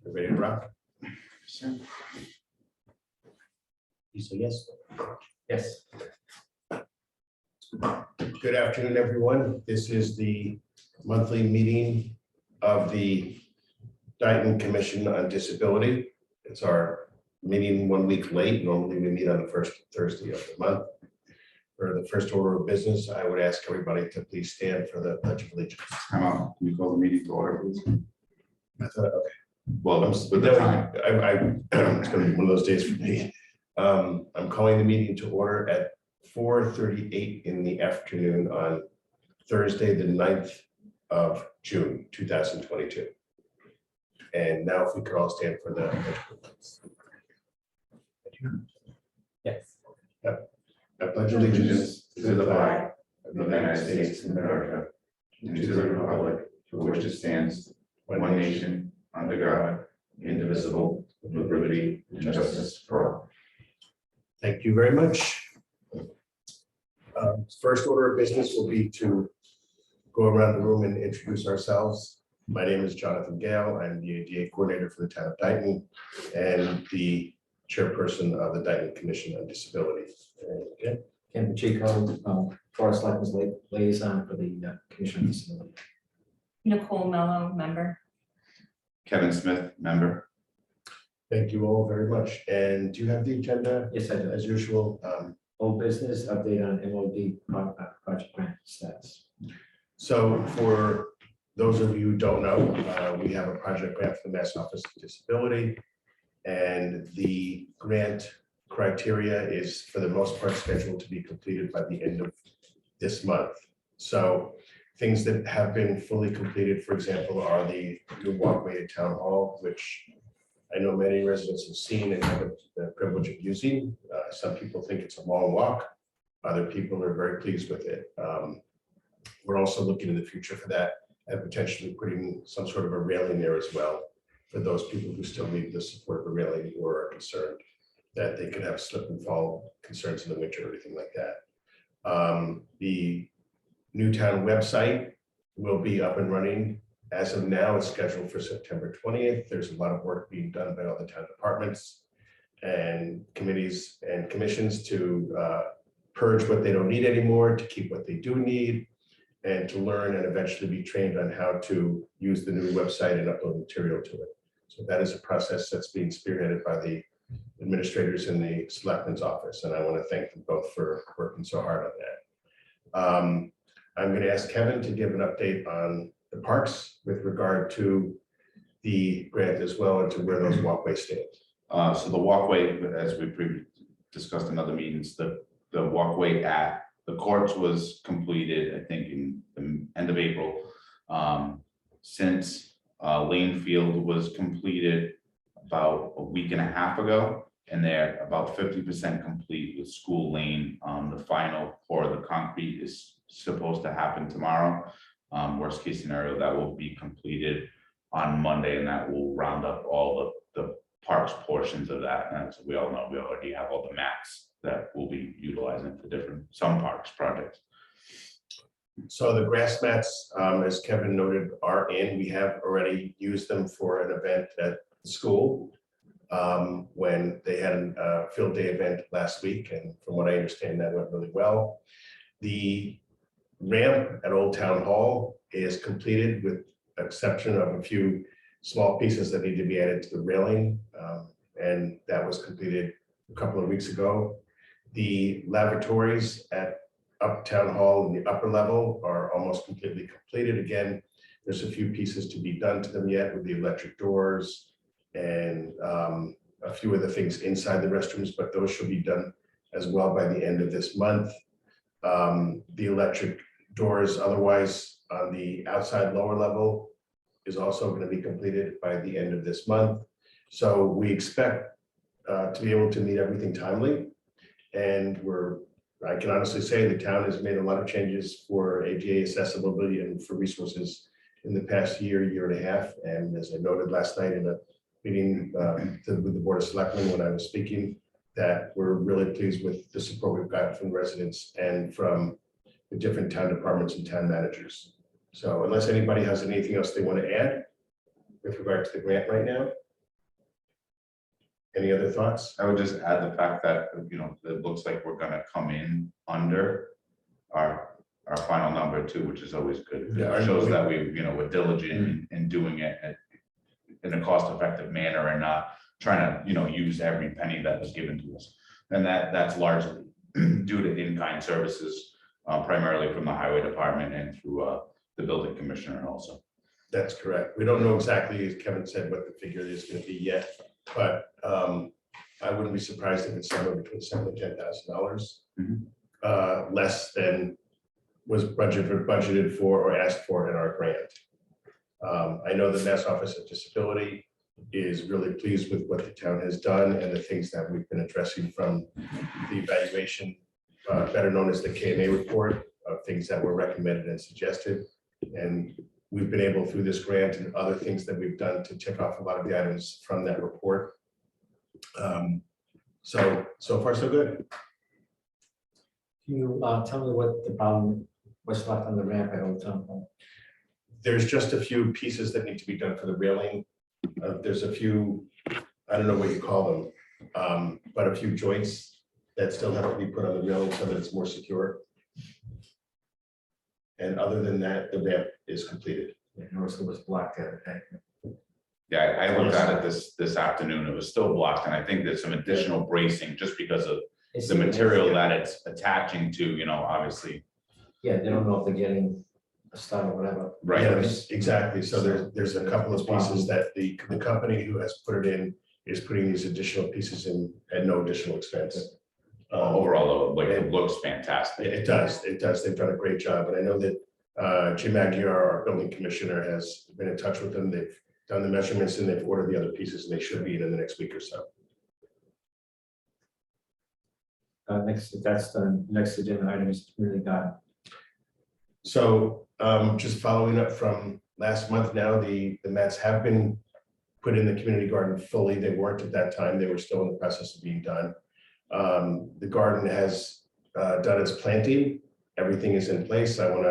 Ready to rock? You say yes? Yes. Good afternoon, everyone. This is the monthly meeting of the Dayton Commission on Disability. It's our meeting 1 week late. Normally we meet on the first Thursday of the month. For the first order of business, I would ask everybody to please stand for the Pledge of Allegiance. Come on, can we call the meeting to order, please? I thought, okay. Well, with the time. It's going to be one of those days for me. I'm calling the meeting to order at 4:38 in the afternoon on Thursday, the 9th of June, 2022. And now if we could all stand for the Yes. I pledge allegiance to the flag of the United States of America and to the republic for which it stands, one nation, under God, indivisible, with liberty and justice for all. Thank you very much. First order of business will be to go around the room and introduce ourselves. My name is Jonathan Gale. I'm the ADA coordinator for the town of Dayton and the chairperson of the Dayton Commission on Disability. Okay. Ken Pacheco, Forest Selectmen's liaison for the Commission on Disability. Nicole Mello, member. Kevin Smith, member. Thank you all very much. And do you have the agenda Yes, I do. as usual? Old business update on MOD project grant status. So for those of you who don't know, we have a project grant from the Mass Office of Disability. And the grant criteria is for the most part scheduled to be completed by the end of this month. So things that have been fully completed, for example, are the new walkway at Town Hall, which I know many residents have seen and have the privilege of using. Some people think it's a long walk. Other people are very pleased with it. We're also looking in the future for that and potentially putting some sort of a railing there as well for those people who still need the support of a railing or are concerned that they could have slip and fall concerns in the winter or anything like that. The Newtown website will be up and running. As of now, it's scheduled for September 20th. There's a lot of work being done by all the town departments and committees and commissions to purge what they don't need anymore, to keep what they do need, and to learn and eventually be trained on how to use the new website and upload material to it. So that is a process that's being spearheaded by the administrators in the selectman's office, and I want to thank them both for working so hard on that. I'm going to ask Kevin to give an update on the parks with regard to the grant as well and to where those walkways stand. So the walkway, as we previously discussed in other meetings, the walkway at the courts was completed, I think, in the end of April. Since Lane Field was completed about a week and a half ago, and they're about 50% complete with School Lane. The final pour of the concrete is supposed to happen tomorrow. Worst case scenario, that will be completed on Monday, and that will round up all the parks portions of that. And as we all know, we already have all the mats that we'll be utilizing for some parks projects. So the grass mats, as Kevin noted, are in. We have already used them for an event at the school when they had a field day event last week. And from what I understand, that went really well. The ramp at Old Town Hall is completed with exception of a few small pieces that need to be added to the railing. And that was completed a couple of weeks ago. The lavatories at Uptown Hall in the upper level are almost completely completed. Again, there's a few pieces to be done to them yet with the electric doors and a few other things inside the restrooms, but those should be done as well by the end of this month. The electric doors otherwise on the outside lower level is also going to be completed by the end of this month. So we expect to be able to meet everything timely. And I can honestly say the town has made a lot of changes for ADA accessibility and for resources in the past year and a half. And as I noted last night in a meeting with the Board of Selectmen when I was speaking, that we're really pleased with the support we've got from residents and from the different town departments and town managers. So unless anybody has anything else they want to add with regard to the grant right now. Any other thoughts? I would just add the fact that, it looks like we're gonna come in under our final number too, which is always good. Yeah, I It shows know. that we're diligent in doing it in a cost-effective manner and not trying to, use every penny that was given to us. And that's largely due to in-kind services, primarily from the highway department and through the building commissioner also. That's correct. We don't know exactly, as Kevin said, what the figure is going to be yet, but I wouldn't be surprised if it's somewhere between $7,000 and $10,000 less than was budgeted for or asked for in our grant. I know the Mass Office of Disability is really pleased with what the town has done and the things that we've been addressing from the evaluation, better known as the KMA report, of things that were recommended and suggested. And we've been able, through this grant and other things that we've done, to tick off a lot of the items from that report. So far, so good. Can you tell me what the problem, what's left on the ramp at Old Town Hall? There's just a few pieces that need to be done for the railing. There's a few, I don't know what you call them, but a few joints that still have to be put on the railing so that it's more secure. And other than that, the ramp is completed. I noticed it was blocked the other day. Yeah, I looked at it this afternoon. It was still blocked, and I think there's some additional bracing just because of the material that it's attaching to, obviously. Yeah, they don't know if they're getting a start or whatever. Right. Yes, exactly. So there's a couple of pieces that the company who has put it in is putting these additional pieces in at no additional expense. Overall, though, it looks fantastic. It does. They've done a great job. And I know that Jim Aguirre, our building commissioner, has been in touch with them. They've done the measurements and they've ordered the other pieces, and they should be in the next week or so. That's the next agenda item is community garden. So just following up from last month now, the mats have been put in the community garden fully. They weren't at that time. They were still in the process of being done. The garden has done its planting. Everything is in place. I want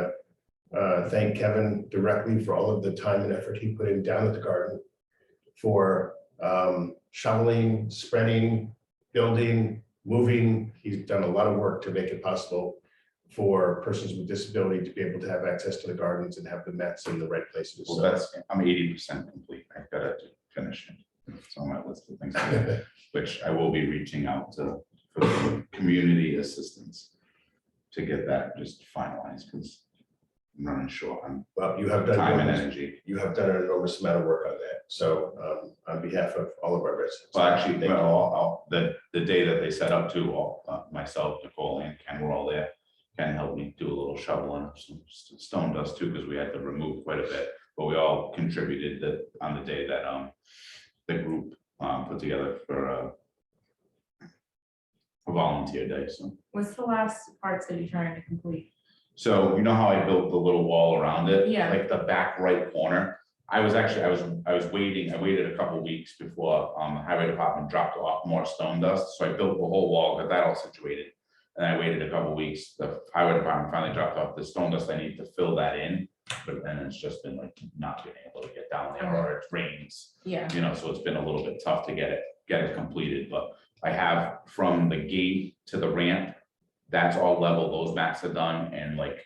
to thank Kevin directly for all of the time and effort he put in down at the garden for shoveling, spreading, building, moving. He's done a lot of work to make it possible for persons with disability to be able to have access to the gardens and have the mats in the right places. Well, I'm 80% complete. I've got to finish it. It's on my list of things to do, which I will be reaching out to for the community assistance to get that just finalized, because I'm running short on Well, you have done time and enormous- energy. you have done an enormous amount of work on that. So on behalf of all of our residents. Well, actually, thank you. the day that they set up to, myself, Nicole, and Ken were all there. Ken helped me do a little shoveling, some stone dust too, because we had to remove quite a bit. But we all contributed on the day that the group put together for a volunteer day. So. What's the last parts that you're trying to complete? So you know how I built the little wall around it? Yeah. Like the back right corner. I was waiting. I waited a couple weeks before the highway department dropped off more stone dust. So I built the whole wall, got that all situated. And I waited a couple weeks. The highway department finally dropped off the stone dust. I need to fill that in. But then it's just been like not being able to get down there, or it rains. Yeah, So it's been a little bit tough to get it completed. But I have from the gate to the ramp, that's all level. Those mats are done, and like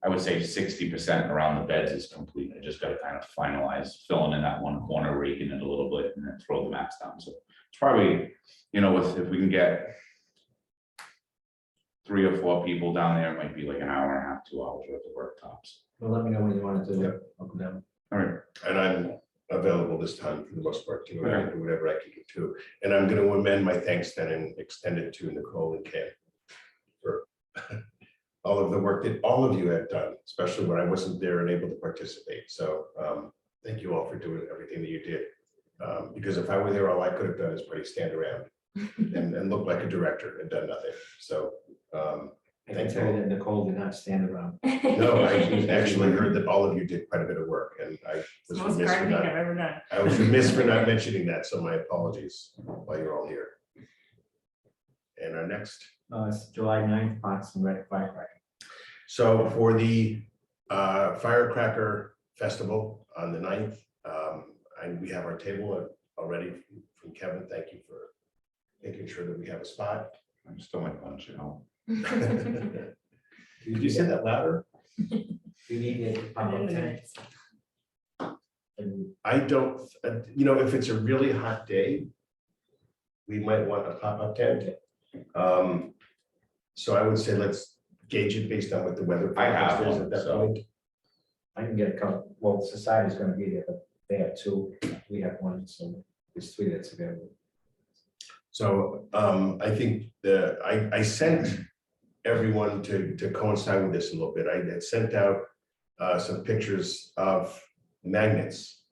I would say 60% around the beds is complete. I just got to kind of finalize filling in that one corner, raking it a little bit, and then throw the mats down. So it's probably, if we can get 3 or 4 people down there, it might be like an hour and a half, 2 hours worth of work tops. Well, let me know when you want to do Yep. it. I'll go down. All right. And I'm available this time for the most part too. I Okay. can do whatever I can do too. And I'm going to amend my thanks then and extend it to Nicole and Ken for all of the work that all of you have done, especially when I wasn't there and able to participate. So thank you all for doing everything that you did. Because if I were there, all I could have done is probably stand around and look like a director and done nothing. So I can tell you that Nicole did not stand around. no, I actually heard that all of you did quite a bit of work, and I it's the was most remiss for gardening I've not, ever done. I was remiss for not mentioning that, so my apologies while you're all here. And our next, It's July 9th, Parks and Rec firefighter. so for the Firecracker Festival on the 9th, and we have our table already from Kevin. Thank you for making sure that we have a spot. I'm still my lunch, you know. Did you say that louder? You need it. Put it in the minutes. And I don't, if it's a really hot day, we might want a pop-up tent. So I would say let's gauge it based on what the weather I have forecast is one, at that so- point. I can get a couple, well, society's gonna be there, but they have two, we have one, so there's three that's available. So I think I sent everyone to coincide with this a little bit. I had sent out some pictures of magnets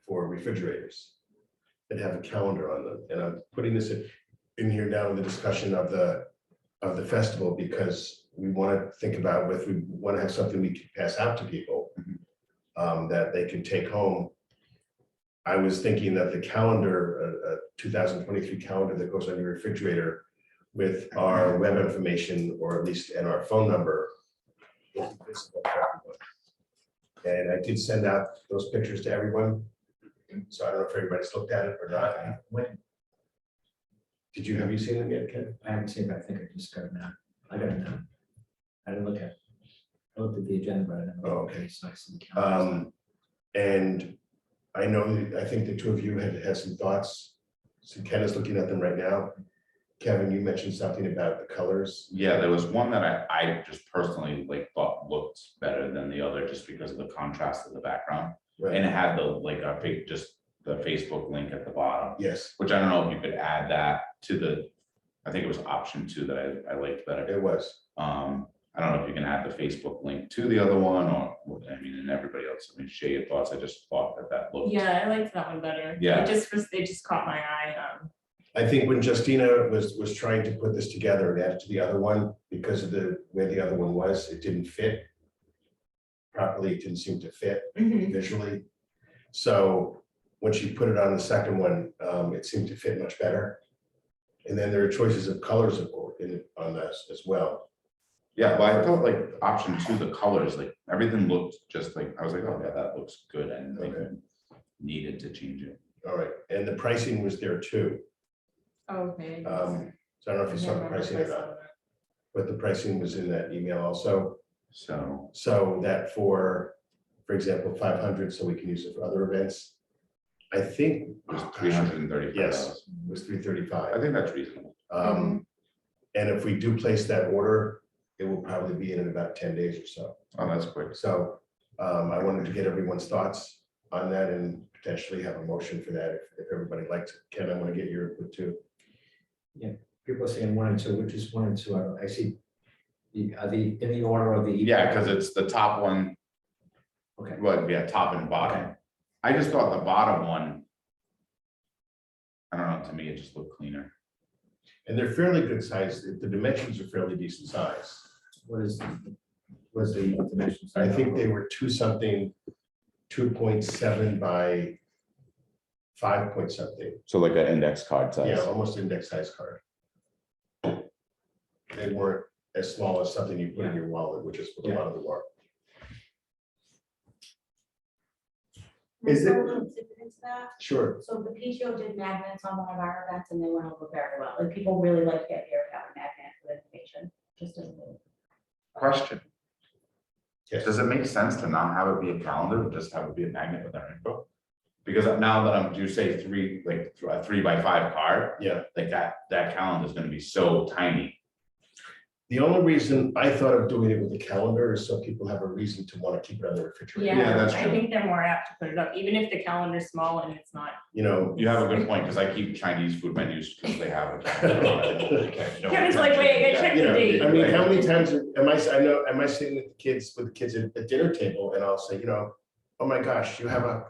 for refrigerators that have a calendar on them. And I'm putting this in here now in the discussion of the festival, because we want to think about if we want to have something we can pass out to people that they can take home. I was thinking that the calendar, a 2023 calendar that goes on your refrigerator with our web information, or at least and our phone number, is visible for everyone. And I did send out those pictures to everyone. So I don't know if everybody's looked at it or not. When, Have you seen them yet, Ken? I haven't seen, but I think I just got it now. I got it now. I didn't look at it. I looked at the agenda, but I didn't. Oh, okay. So I see the calendar. And I know, I think the two of you had some thoughts. So Ken is looking at them right now. Kevin, you mentioned something about the colors. Yeah, there was one that I just personally thought looked better than the other, just because of the contrast of the background. Right? And it had just the Facebook link at the bottom, Yes, which I don't know if you could add that to I think it was option 2 that I liked better. it was. I don't know if you can add the Facebook link to the other one, or, I mean, and everybody else, I mean, share your thoughts. I just thought that looked. Yeah, I liked that one better. Yeah. It just caught my eye. I think when Justina was trying to put this together and add it to the other one, because of where the other one was, it didn't fit properly. It didn't seem to fit visually. So when she put it on the second one, it seemed to fit much better. And then there are choices of colors on this as well. Yeah, but I thought option 2, the colors, everything looked just I was like, oh yeah, that looks good, and Okay. needed to change it. All right, and the pricing was there too. Okay. So I don't know if you saw the pricing or not, but the pricing was in that email also. So, So that for example, 500, so we can use it for other events. I think it was $335. Yes. it was I 335. think that's reasonable. And if we do place that order, it will probably be in about 10 days or so. Oh, that's quick. So I wanted to get everyone's thoughts on that and potentially have a motion for that if everybody likes it. Ken, I want to get your input too. People are saying 1 and 2, which is 1 and 2. I see. Are the in the order of the? Yeah, because it's the top one, Okay. well, yeah, top and bottom. I just thought the bottom one, I don't know, to me, it just looked cleaner. And they're fairly good size. The dimensions are fairly decent size. What's the dimensions? I think they were 2.7 by 5 point something. So like an index card Yeah, almost index size card. They weren't as small as something you put in your wallet, which is what a lot of them are. Is it- Can I go a little deeper into that? Sure. So the PTO did magnets on one of our events and they went over very well. Like people really like to get here to have a magnet with information, just as a little. Question, Yes. does it make sense to not have it be a calendar, just have it be a magnet with our info? Because now that you say 3, a 3 by 5 card, Yeah. that calendar is gonna be so tiny. The only reason I thought of doing it with the calendar is so people have a reason to want to keep it on the refrigerator. Yeah, that's I true. think they're more apt to put it up, even if the calendar's small and it's not. You know. You have a good point, because I keep Chinese food menus because they have a calendar on it. Kevin's like, wait, I gotta check You the know, date. I mean, how many times am I sitting with the kids at dinner table and I'll say, oh my gosh, you have a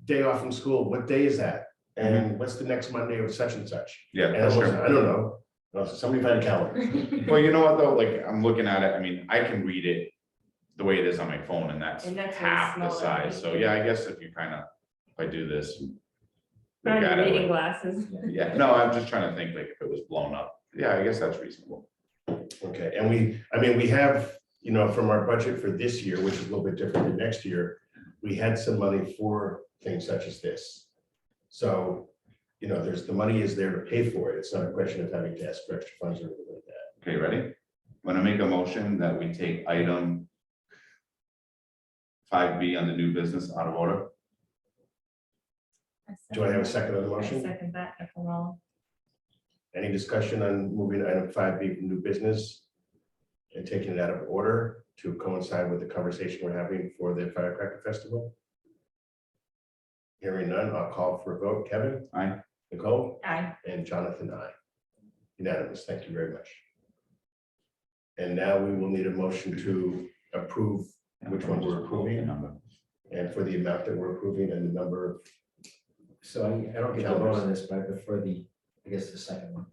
day off from school. What day is that? And what's the next Monday of such and such? Yeah, And for I'll say, sure. I don't know. And I'll say, somebody find a calendar. Well, you know what though, I'm looking at it, I mean, I can read it the way it is on my phone, and that's And that's very half the small, size, so yeah, I guess if you if I do this. and Not look your at it, reading glasses. Yeah, no, I'm just trying to think if it was blown up, yeah, I guess that's reasonable. Okay, and we have, from our budget for this year, which is a little bit different than next year, we had some money for things such as this. So you know, the money is there to pay for it. It's not a question of having to ask for extra funds or anything like that. Okay, ready? I'm gonna make a motion that we take item 5B on the new business out of order. Do I have a second on the I motion? second that, if I'm wrong. Any discussion on moving item 5B from new business and taking it out of order to coincide with the conversation we're having for the Firecracker Festival? Hearing none, I'll call for a vote. Kevin? Aye. Nicole? Aye. And Jonathan, aye. Unanimous, thank you very much. And now we will need a motion to approve which one we're approving Number. and for the amount that we're approving and the number of. So I don't get to vote on this, but I prefer I guess the second one.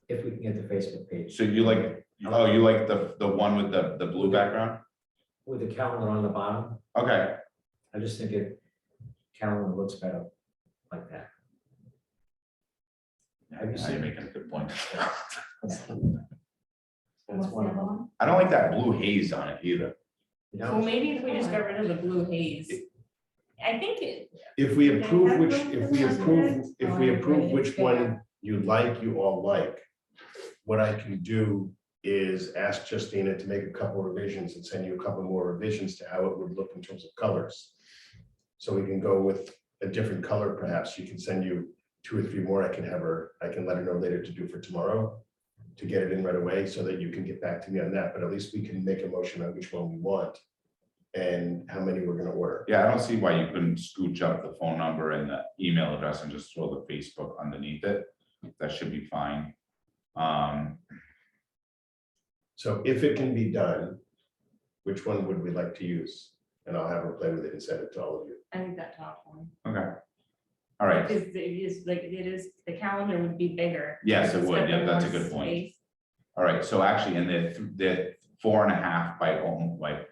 If we can get the Facebook page. So you like, oh, you like the one with the blue background? With the calendar on the bottom, Okay, I just think calendar looks better like that. yeah, now you're making a good point. That's What's the one of other them. one? I don't like that blue haze on it either. You Well, know, maybe if we just got rid of the blue haze. I think it, If we They approve have which, room if for we one approve, good? if Oh, we I approve agree. which Yeah. one you like, you all like, what I can do is ask Justina to make a couple revisions and send you a couple more revisions to how it would look in terms of colors. So we can go with a different color, perhaps. She can send you 2 or 3 more. I can let her know later to do for tomorrow to get it in right away so that you can get back to me on that. But at least we can make a motion on which one we want and how many we're gonna order. Yeah, I don't see why you couldn't scooch up the phone number and the email address and just throw the Facebook underneath it. That should be fine. So if it can be done, which one would we like to use? And I'll have her play with it and send it to all of you. I think that top one. Okay. All right, Because it is like, it is, the calendar would be bigger. yes, it It's would. got the Yeah, that's a more good point. space. All right, so actually, and the 4.5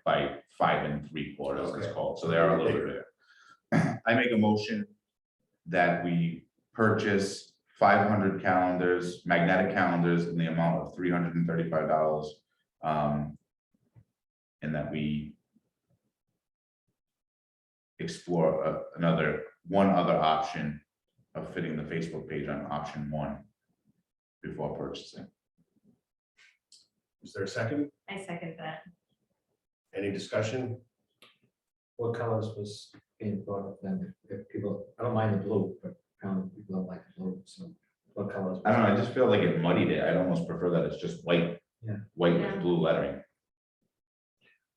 by 5 3/4 it's Okay. called, so they are a little bit bigger. I make a motion that we purchase 500 calendars, magnetic calendars in the amount of $335. And that we explore one other option of fitting the Facebook page on option 1 before purchasing. Is there a second? I second that. Any discussion? what colors was being brought up then? If people, I don't mind the blue, but apparently people don't like the blue, so what colors? I don't know, I just feel like it muddied it. I'd almost prefer that it's just white. Yeah. White Yeah. with blue lettering.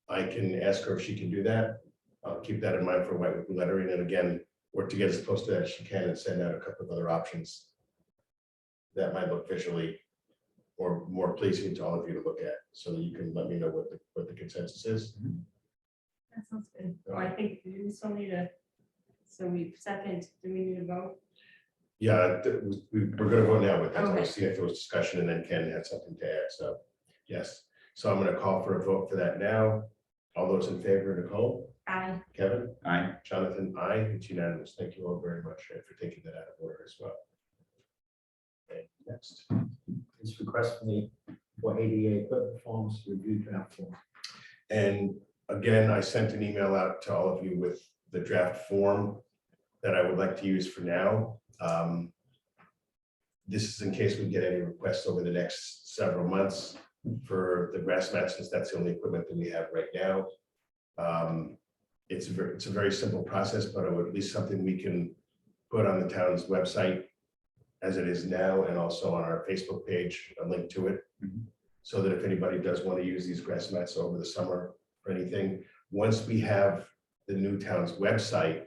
I can ask her if she can do that. I'll keep that in mind for white with blue lettering, and again, work to get as close to that as she can and send out a couple of other options that might look visually or more pleasing to all of you to look at, so that you can let me know what the consensus is. That sounds good. Oh, I think we still need a, so we second, do we need a vote? Yeah, we're gonna vote now, but that's Okay. to see if there was discussion and then Ken had something to add, so, yes. So I'm gonna call for a vote for that now. All those in favor, Nicole, Aye. Kevin, Aye. Jonathan, aye, it's unanimous. Thank you all very much for taking that out of order as well. Okay, next. It's request for the, for ADA equipment forms, review draft form. And again, I sent an email out to all of you with the draft form that I would like to use for now. This is in case we get any requests over the next several months for the grass mats, since that's the only equipment that we have right now. It's a very simple process, but it would at least something we can put on the town's website as it is now, and also on our Facebook page, a link to it. Mhm. So that if anybody does want to use these grass mats over the summer or anything, once we have the new town's website,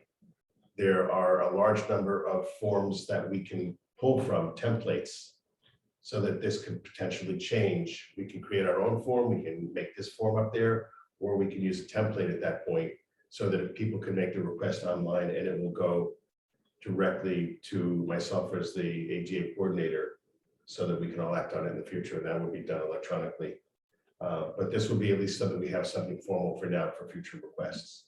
there are a large number of forms that we can pull from, templates, so that this could potentially change. We can create our own form, we can make this form up there, or we can use a template at that point, so that if people can make the request online and it will go directly to myself as the AGA coordinator, so that we can all act on it in the future, and that would be done electronically. But this will be at least so that we have something formal for now for future requests.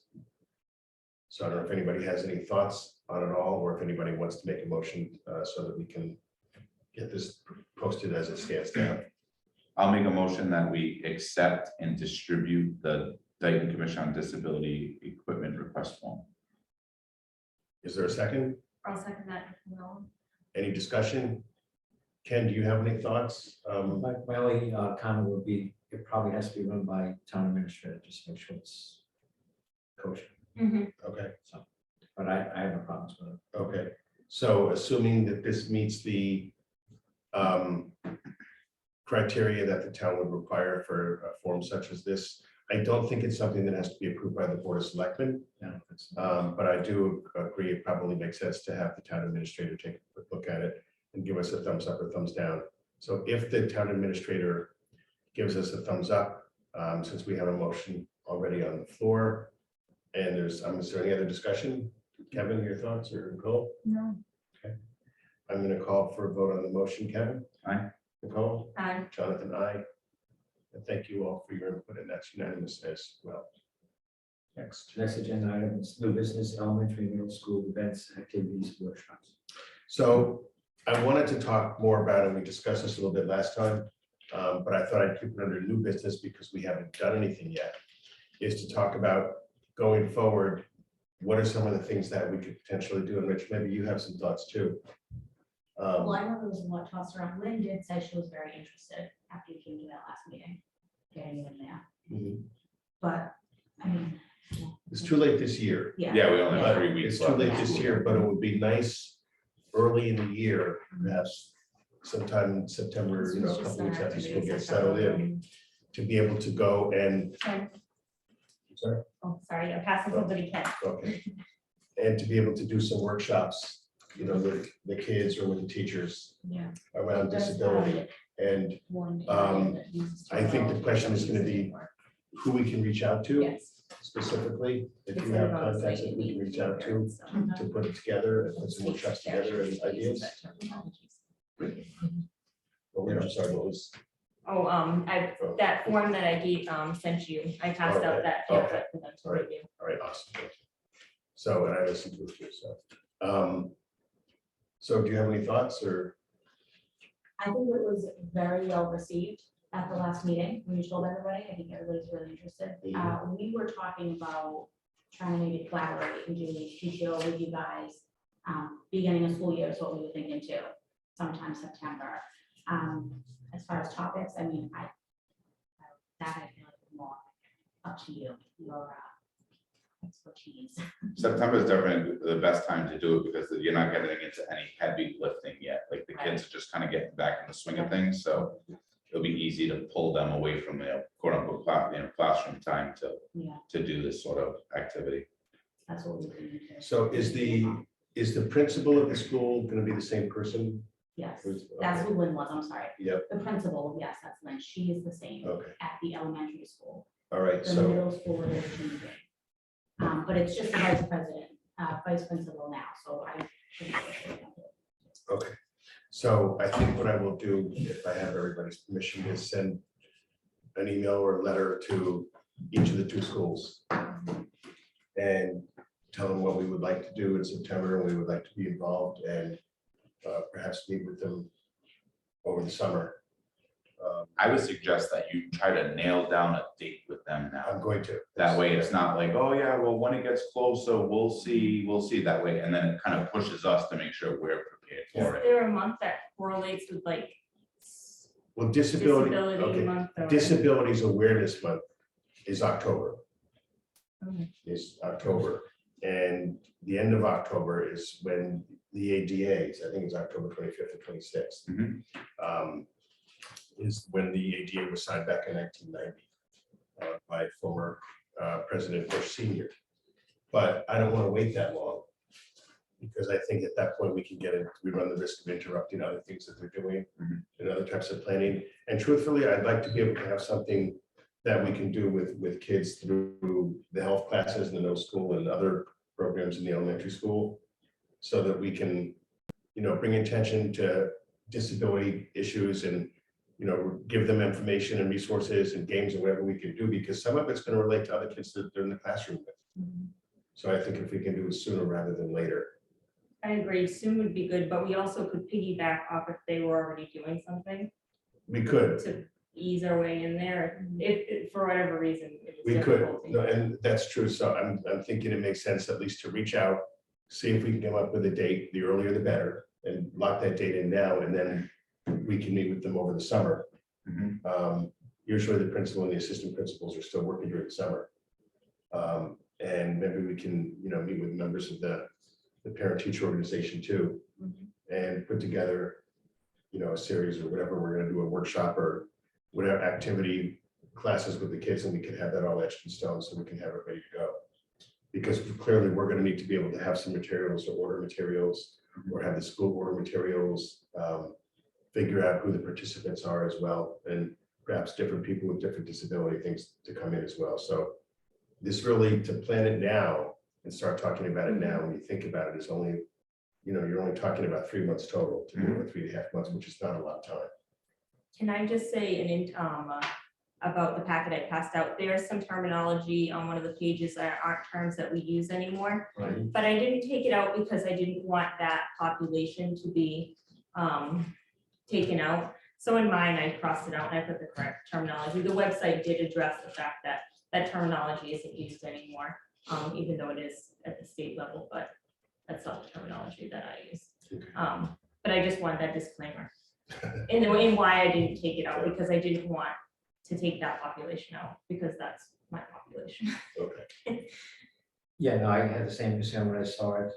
So I don't know if anybody has any thoughts on it all, or if anybody wants to make a motion so that we can get this posted as it stands now. I'll make a motion that we accept and distribute the Dayton Commission on Disability Equipment Request Form. Is there a second? I'll second that. No. Any discussion? Ken, do you have any thoughts? My only comment would be, it probably has to be run by town administrator, just to make sure it's kosher. Okay, But I have no problems with it. okay. So assuming that this meets the criteria that the town would require for a form such as this, I don't think it's something that has to be approved by the Board of Selectmen. Yeah, that's- But I do agree, it probably makes sense to have the town administrator take a quick look at it and give us a thumbs up or thumbs down. So if the town administrator gives us a thumbs up, since we have a motion already on the floor, and is there any other discussion? Kevin, your thoughts, or Nicole? No. I'm gonna call for a vote on the motion. Kevin? Aye. Nicole? Aye. Jonathan, aye. And thank you all for your input, and that's unanimous as well. Next. Next agenda item is new business, elementary, middle school events, activities, workshops. So I wanted to talk more about it. We discussed this a little bit last time, but I thought I'd keep it under new business because we haven't done anything yet. Is to talk about going forward, what are some of the things that we could potentially do? And Rich, maybe you have some thoughts too. Well, I know there was a lot tossed around. Lynn did say she was very interested after you came to that last meeting, getting you in there, Mhm. but, I mean, It's too late this year. yeah. Yeah, we only Yeah. have 3 weeks It's too left. late this year, but it would be nice early in the year, perhaps sometime in September, a couple weeks after school gets settled in, to be able to go and, sorry, Oh, sorry, I'm passing somebody Ken. okay. And to be able to do some workshops, with the kids or with the teachers Yeah. around disability. And I think the question is gonna be who we can reach out to Yes. specifically, if you have contacts that we can reach out to put it together and put some workshops together and ideas. Sorry, what was? Oh, that form that I gave, sent you, I passed out that Okay. pamphlet for them to Alright. review. All right, awesome. Thank you. So, and I listened to it too, so do you have any thoughts or? I think it was very well received at the last meeting, when you told everybody. I think everybody's really interested. We were talking about trying to maybe collaborate and do PTO with you guys. Beginning of school year is what we were thinking too, sometime September. As far as topics, I mean, that I feel like is more up to you, your expertise. September is definitely the best time to do it because you're not getting into any heavy lifting yet. Like the kids are just kind of getting back in the swing of things, so it'll be easy to pull them away from their quote unquote classroom time Yeah, to do this sort of activity. that's what we're doing. So is the principal of the school going to be the same person? Yes, Who's- that's okay. who Lynn was, I'm sorry. Yep, The principal, yes, that's Lynn. She is the same okay, at the elementary school. all right, The so, middle school is changing. But it's just the vice president, vice principal now, so I. okay. So I think what I will do, if I have everybody's permission, is send an email or a letter to each of the 2 schools and tell them what we would like to do in September, and we would like to be involved and perhaps meet with them over the summer. I would suggest that you try to nail down a date with them I'm now. going to. That way it's not like, oh yeah, well, when it gets closer, we'll see that way. And then it kind of pushes us to make sure we're prepared Is for it. there a month that correlates with like Well, disability, disability okay, month? or- Disabilities Awareness Month is October. Okay. Is October. And the end of October is when the ADAs, I think it's October 25th or 26th. Mhm. Is when the ADA was signed back in 1990 by former President Bush Senior. But I don't want to wait that long, because I think at that point we can we run the risk of interrupting other things that they're doing and other types of planning. And truthfully, I'd like to be able to have something that we can do with kids through the health classes in the middle school and other programs in the elementary school, so that we can, bring attention to disability issues and, give them information and resources and games and whatever we can do, because some of it's going to relate to other kids that they're in the classroom with. So I think if we can do it sooner rather than later. I agree, soon would be good, but we also could piggyback off if they were already doing something We could, to ease our way in there, if for whatever reason. it was we could, difficult. no, and that's true. So I'm thinking it makes sense at least to reach out, see if we can come up with a date, the earlier the better, and lock that date in now, and then we can meet with them over the summer. Usually the principal and the assistant principals are still working during the summer. And maybe we can, meet with members of the parent-teacher organization too, and put together, a series or whatever, we're gonna do a workshop or whatever activity classes with the kids, and we can have that all etched in stone so we can have it ready to go. Because clearly we're gonna need to be able to have some materials or order materials, or have the school order materials, figure out who the participants are as well, and perhaps different people with different disability things to come in as well. So this really, to plan it now and start talking about it now, when you think about it, is only, you're only talking about 3 months total to do it, 3.5 months, which is not a lot of time. Can I just say about the packet I passed out, there's some terminology on one of the pages that aren't terms that we use anymore. Right. But I didn't take it out because I didn't want that population to be taken out. So in mine, I crossed it out and I put the correct terminology. The website did address the fact that that terminology isn't used anymore, even though it is at the state level, but that's not the terminology that I use. But I just want that disclaimer. And why I didn't take it out, because I didn't want to take that population out, because that's my population. Okay. Yeah, no, I had the same concern when I saw it.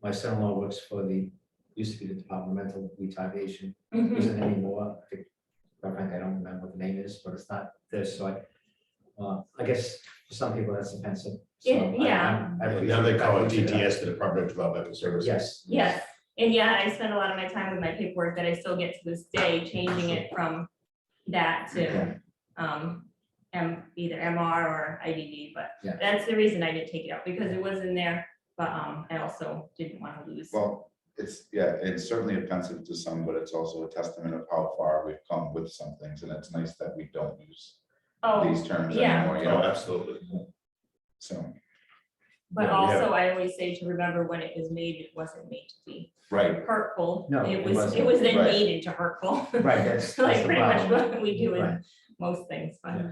My son-in-law works for used to be the departmental retardation, isn't anymore. I think, quite frankly, I don't remember what the name is, but it's not this, so I guess for some people that's offensive. So Yeah. I appreciate Now they call it that. DTS, the Department of Developmental Services. Yes. Yes, and yeah, I spend a lot of my time with my paperwork that I still get to this day, changing it from that to either MR or IDD, but Yeah. that's the reason I didn't take it out, because it was in there, but I also didn't want to lose. Well, it's certainly offensive to some, but it's also a testament of how far we've come with some things, and it's nice that we don't use these terms yeah. anymore, Oh, absolutely. So, But Yeah, we have- also, I always say to remember when it was made, it wasn't made to be right, hurtful. No, It it was wasn't. then Right. made into hurtful. Right, that's Like the pretty much problem. what we do in Right. most things, but it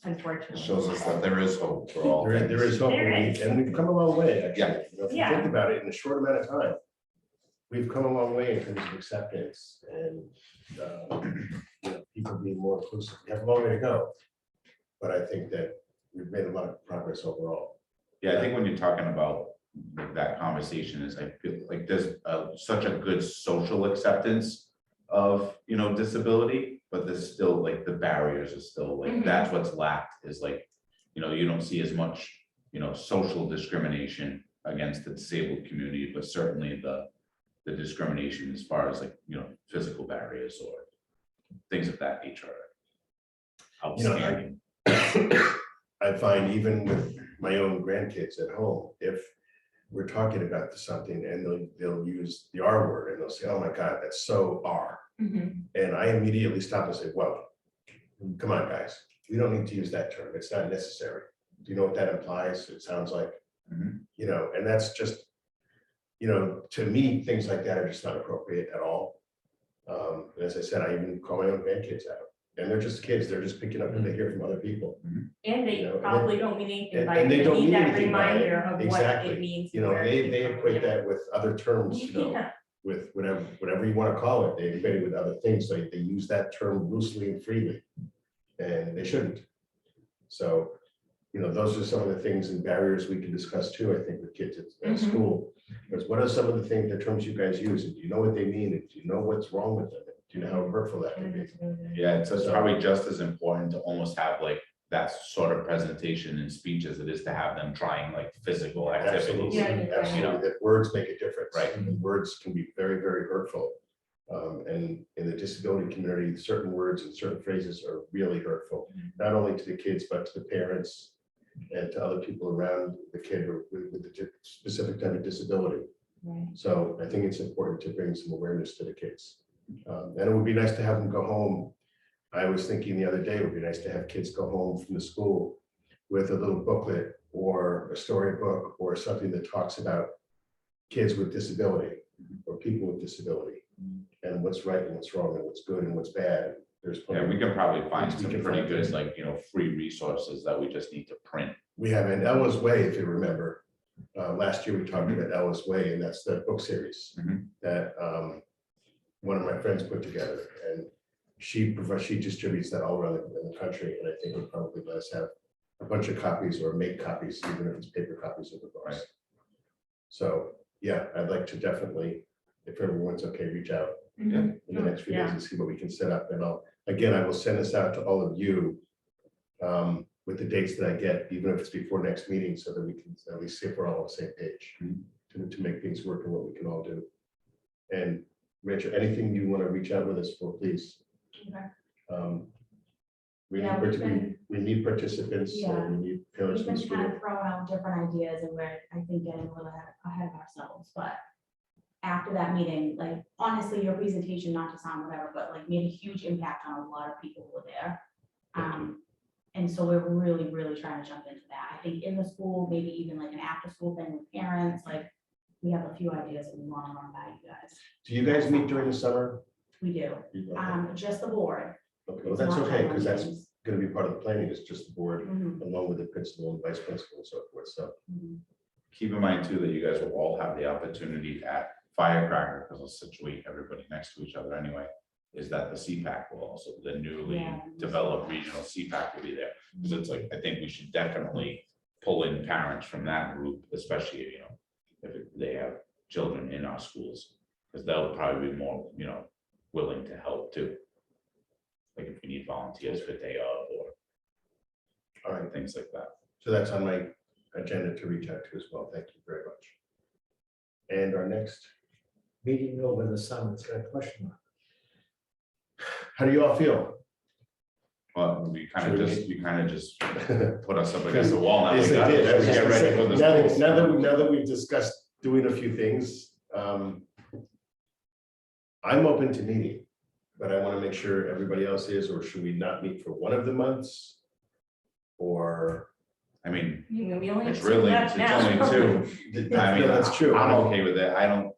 unfortunately. shows us that there is hope for all There things. is hope, There and is. we've come a long way, actually. Yeah. If you Yeah. think about it, in a short amount of time, we've come a long way in terms of acceptance and people being more inclusive. We have a long way to go. But I think that we've made a lot of progress overall. Yeah, I think when you're talking about that conversation is, I feel like there's such a good social acceptance of, disability, but there's still like the barriers are still like, that's what's lacked is like, you don't see as much, social discrimination against the disabled community, but certainly the discrimination as far as like, physical barriers or things of that nature are outstanding. I find even with my own grandkids at home, if we're talking about something and they'll use the R word and they'll say, oh my God, that's so R. And I immediately stop and say, well, come on, guys, we don't need to use that term. It's not necessary. Do you know what that implies? It sounds like, and that's just, to me, things like that are just not appropriate at all. And as I said, I even call my own grandkids out. And they're just kids. They're just picking up what they hear from other people. And they probably don't mean anything by it. And they don't need mean that anything by it. reminder of what Exactly. it means. They equate that with other terms, Yeah. with whatever you want to call it. They equate it with other things. So they use that term loosely and freely. And they shouldn't. So, those are some of the things and barriers we can discuss too, I think, with kids at school. Because what are some of the terms you guys use? And do you know what they mean? And do you know what's wrong with them? Do you know how hurtful that can be? Yeah, it's probably just as important to almost have like that sort of presentation and speech as it is to have them trying like physical activities. Absolutely, Yeah. absolutely. That words make a difference. Right. And words can be very, very hurtful. And in the disability community, certain words and certain phrases are really hurtful, not only to the kids, but to the parents and to other people around the kid with the specific type of disability. Right. So I think it's important to bring some awareness to the kids. And it would be nice to have them go home. I was thinking the other day, it would be nice to have kids go home from the school with a little booklet or a storybook or something that talks about kids with disability or people with disability and what's right and what's wrong and what's good and what's bad. There's Yeah, we can probably find We some can pretty find good, things. like, free resources that we just need to print. We have an Ella's Way, if you remember, last year we talked about Ellis Way, and that's the book series Mhm. that one of my friends put together, and she distributes that all around in the country, and I think would probably let us have a bunch of copies or make copies, even if it's paper copies of the books. Right. So, yeah, I'd like to definitely, if everyone's okay, reach out Mhm. in the next few days Yeah. and see what we can set up. And I will send this out to all of you with the dates that I get, even if it's before next meeting, so that we can at least see if we're all on the same page to make things work and what we can all do. And Rachel, anything you want to reach out with us for, please. Okay. We Yeah, we need participants, Yeah. we need parents We've from been kind school. of throwing out different ideas and we're, I think, getting a little ahead of ourselves, but after that meeting, like, honestly, your presentation, not to sound whatever, but like made a huge impact on a lot of people who were there. And so we're really, really trying to jump into that. I think in the school, maybe even like an after-school thing with parents, like, we have a few ideas that we want to run by you guys. Do you guys meet during the summer? We do, just the board. Okay, well, It's that's not okay, done because that's meetings. gonna be part of the planning, it's just the board, Mhm, along with the principal and vice principal and so forth, so. mhm. Keep in mind too, that you guys will all have the opportunity at Firecracker, because it'll situate everybody next to each other anyway. Is that the CPAC will also, the newly Yeah. developed regional CPAC will be there, because it's like, I think we should definitely pull in parents from that group, especially, if they have children in our schools. Because they'll probably be more, willing to help too. Like if we need volunteers for day of or All right, things like that. so that's on my agenda to reach out to as well, thank you very much. And our next, Meeting over the summer, it's got a question mark. how do you all feel? Well, you kind of just put us up Yes, against the wall now. Yes, We I gotta did. I was just get gonna ready say, for the now schools. that we've discussed doing a few things, I'm open to meeting, but I want to make sure everybody else is, or should we not meet for one of the months? Or, I mean, We only have it's two really, left it's now. only two. I mean, no, that's true. I'm okay with it. I don't,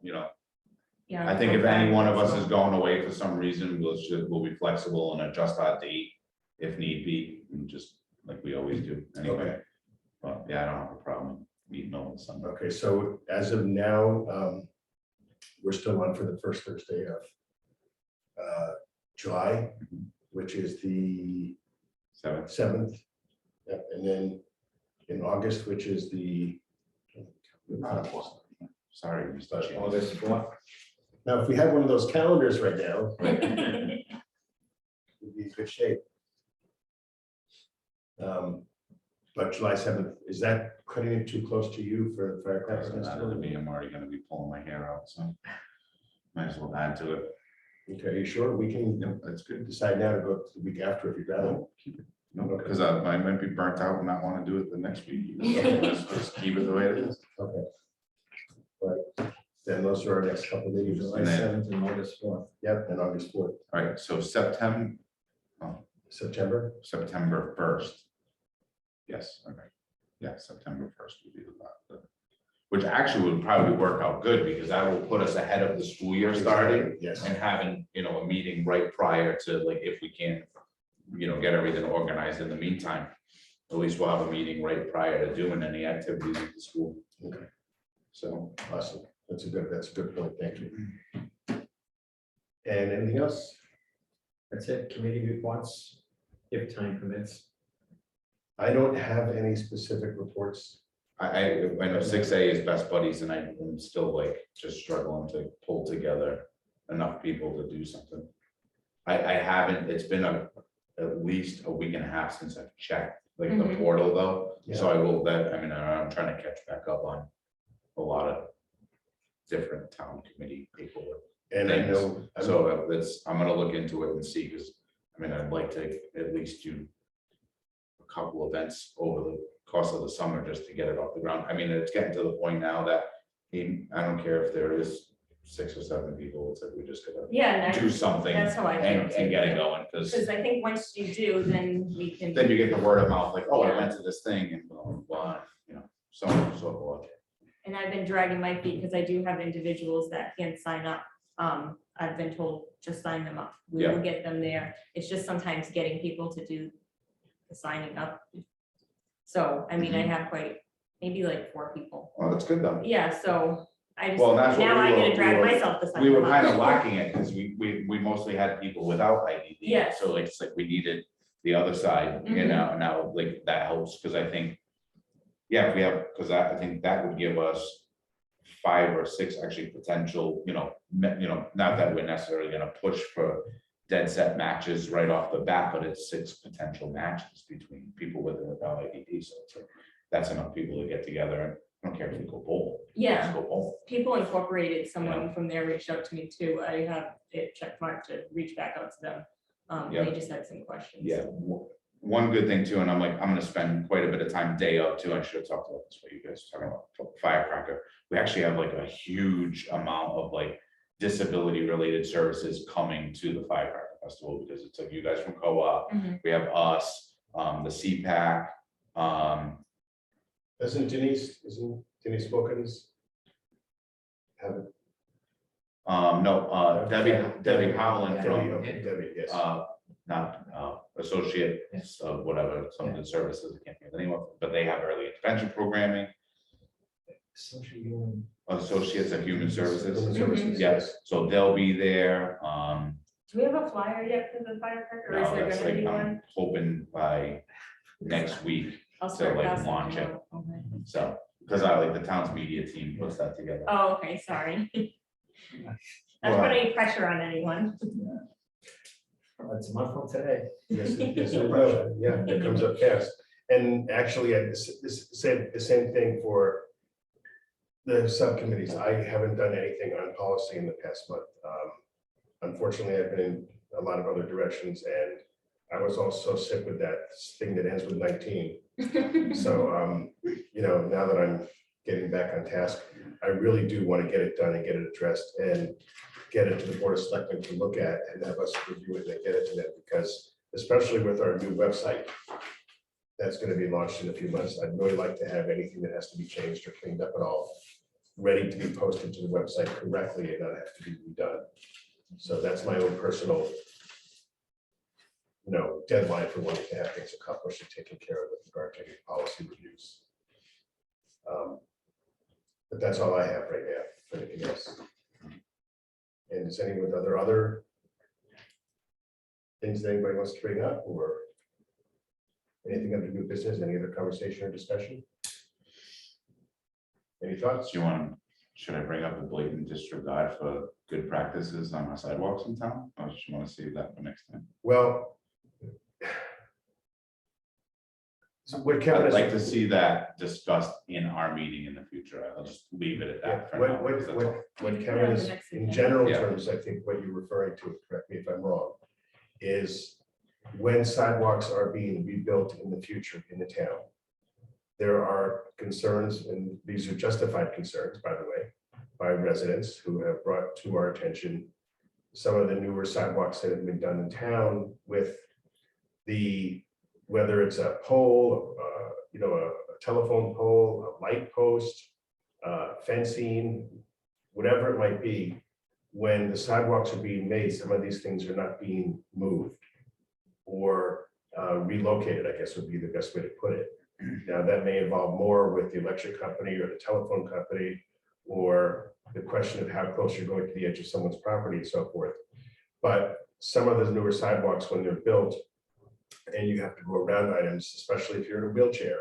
Yeah, I think if any one of us so- is going away for some reason, we'll be flexible and adjust our date if need be, and just like we always do anyway. Okay. But yeah, I don't have a problem meeting over the summer. Okay, so as of now, we're still on for the first Thursday of July, which is the 7th. 7th. Yep, and then in August, which is the. Sorry, we still changed. August 4th. Now, if we had one of those calendars right now, we'd be in good shape. But July 7th, is that cutting it too close to you for the firecracker Doesn't matter to festival? me, I'm already gonna be pulling my hair out, so might as well add to it. Okay, are you sure? We can Yep, that's good. decide now to go to the week after if you'd rather. No, because I might be burnt out and not want to do it the next week. Just keep it the way it is. Okay. Right, then those are our next couple of meetings. July And then- 7th and August 4th. Yep, and August 4th, All right, so September September. 1st. Yes, okay. Yeah, September 1st would be the, which actually would probably work out good because that will put us ahead of the school year starting Yes, and having, a meeting right prior to, like, if we can, get everything organized in the meantime. At least we'll have a meeting right prior to doing any activities at the school. okay, So, awesome. That's a good point. Thank you. And anything else? That's it, committee reports, if time permits. I don't have any specific reports. I know 6A is best buddies and I'm still like just struggling to pull together enough people to do something. I haven't, it's been at least a week and a half since I've checked like the Mhm. portal though. So I'm trying to catch back up on a lot of different town committee paperwork. And I Thanks. know, So I'm gonna look into it and see, because I'd like to at least do a couple events over the course of the summer just to get it off the ground. It's getting to the point now that I don't care if there is 6 or 7 people, it's like we just gotta Yeah, do something that's how I feel and too. get it going, because Because I think once you do, then we can. then you get the word of mouth, like, oh, I Yeah. went to this thing and blah, blah, blah, so on and so forth. And I've been dragging my feet because I do have individuals that can't sign up. I've been told, just sign them up. We will get them there. It's just sometimes getting people to do the signing up. So, I Mm-hmm. have quite maybe like 4 people. Well, that's good though. Yeah, so I just, Well, that's what now we I were- gotta we drag were- myself to. We were sign kind of them up. lacking it because we mostly had people without IDD. Yes. So it's like we needed the other side, you Mhm. know, now like that helps because I think, yeah, if we have, because I think that would give us 5 or 6 actually potential, not that we're necessarily gonna push for dead set matches right off the bat, but it's 6 potential matches between people with and without IDD. So it's like, that's enough people to get together. And I don't care if we go bowl. Yeah. Let's go bowl. People Incorporated, someone from there reached out to me too. I have it checked marked to reach back out to them. Yeah. They just had some questions. Yeah, one good thing too, and I'm gonna spend quite a bit of time day up too, I should have talked about this, what you guys were talking about, firecracker. We actually have like a huge amount of like disability related services coming to the firecracker festival, because it's like you guys from co-op, Mhm. we have us, the CPAC, Isn't Denise Wilkins? Have it? no, Debbie Howland Debbie, from, okay, Debbie, yes. not associate, whatever, some of the services, I can't think of the name of, but they have early intervention programming, Social human. associates of human services. Human services, Yes, so they'll be there, Do we have a flyer yet for the firecracker, or is no, there that's gonna like, be I'm one? hoping by next week, I'll to, start like, passing launch them it. out. Okay. so, because I like the town's media team puts that together. Oh, okay, sorry. Not to put any pressure on anyone. It's a month from today. Yes, yes, I know. Yeah, it comes up fast. And actually, I said the same thing for the subcommittees. I haven't done anything on policy in the past month. Unfortunately, I've been in a lot of other directions, and I was also sick with that thing that ends with 19. So, now that I'm getting back on task, I really do want to get it done and get it addressed and get it to the Board of Selectmen to look at and have us review it and get it to them, because especially with our new website that's going to be launched in a few months, I'd really like to have anything that has to be changed or cleaned up at all ready to be posted to the website correctly and not have to be redone. So that's my own personal deadline for wanting to have things accomplished and taken care of with regard to any policy reviews. But that's all I have right now, for anything else. And is anyone with other things that anybody wants to bring up, or anything under new business, any other conversation or discussion? Any thoughts? Should I bring up a blatant disregard for good practices on our sidewalks in town? Or just want to save that for next time? Well, so what Kevin I'd is. like to see that discussed in our meeting in the future. I'll just leave it at Yeah, that for now. what because that's all. Kevin is, in general Yeah. terms, I think what you're referring to, correct me if I'm wrong, is when sidewalks are being rebuilt in the future in the town, there are concerns, and these are justified concerns, by the way, by residents who have brought to our attention some of the newer sidewalks that have been done in town with whether it's a pole, a telephone pole, a light post, fencing, whatever it might be. When the sidewalks are being made, some of these things are not being moved or relocated, I guess would be the best way to put it. Now, that may involve more with the electric company or the telephone company, or the question of how close you're going to the edge of someone's property and so forth. But some of those newer sidewalks, when they're built and you have to go around items, especially if you're in a wheelchair,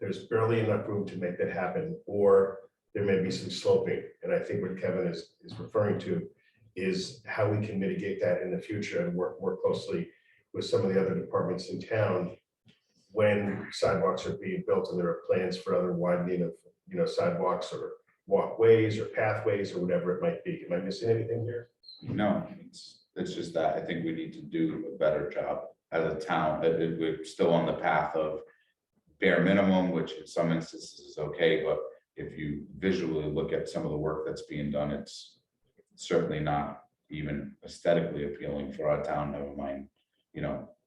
there's barely enough room to make that happen, or there may be some sloping. And I think what Kevin is referring to is how we can mitigate that in the future and work more closely with some of the other departments in town when sidewalks are being built and there are plans for other widening of sidewalks or walkways or pathways or whatever it might be. Am I missing anything here? No, it's just that I think we need to do a better job as a town. We're still on the path of bare minimum, which in some instances is okay, but if you visually look at some of the work that's being done, it's certainly not even aesthetically appealing for our town, never mind,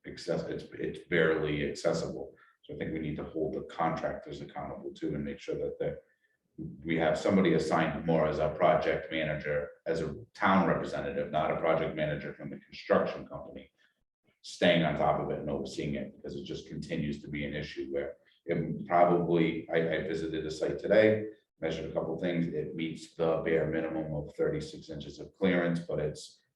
it's barely accessible. So I think we need to hold the contractors accountable too and make sure that we have somebody assigned more as our project manager, as a town representative, not a project manager from the construction company, staying on top of it and overseeing it, because it just continues to be an issue where It probably, I visited the site today, measured a couple things. It meets the bare minimum of 36 inches of clearance, but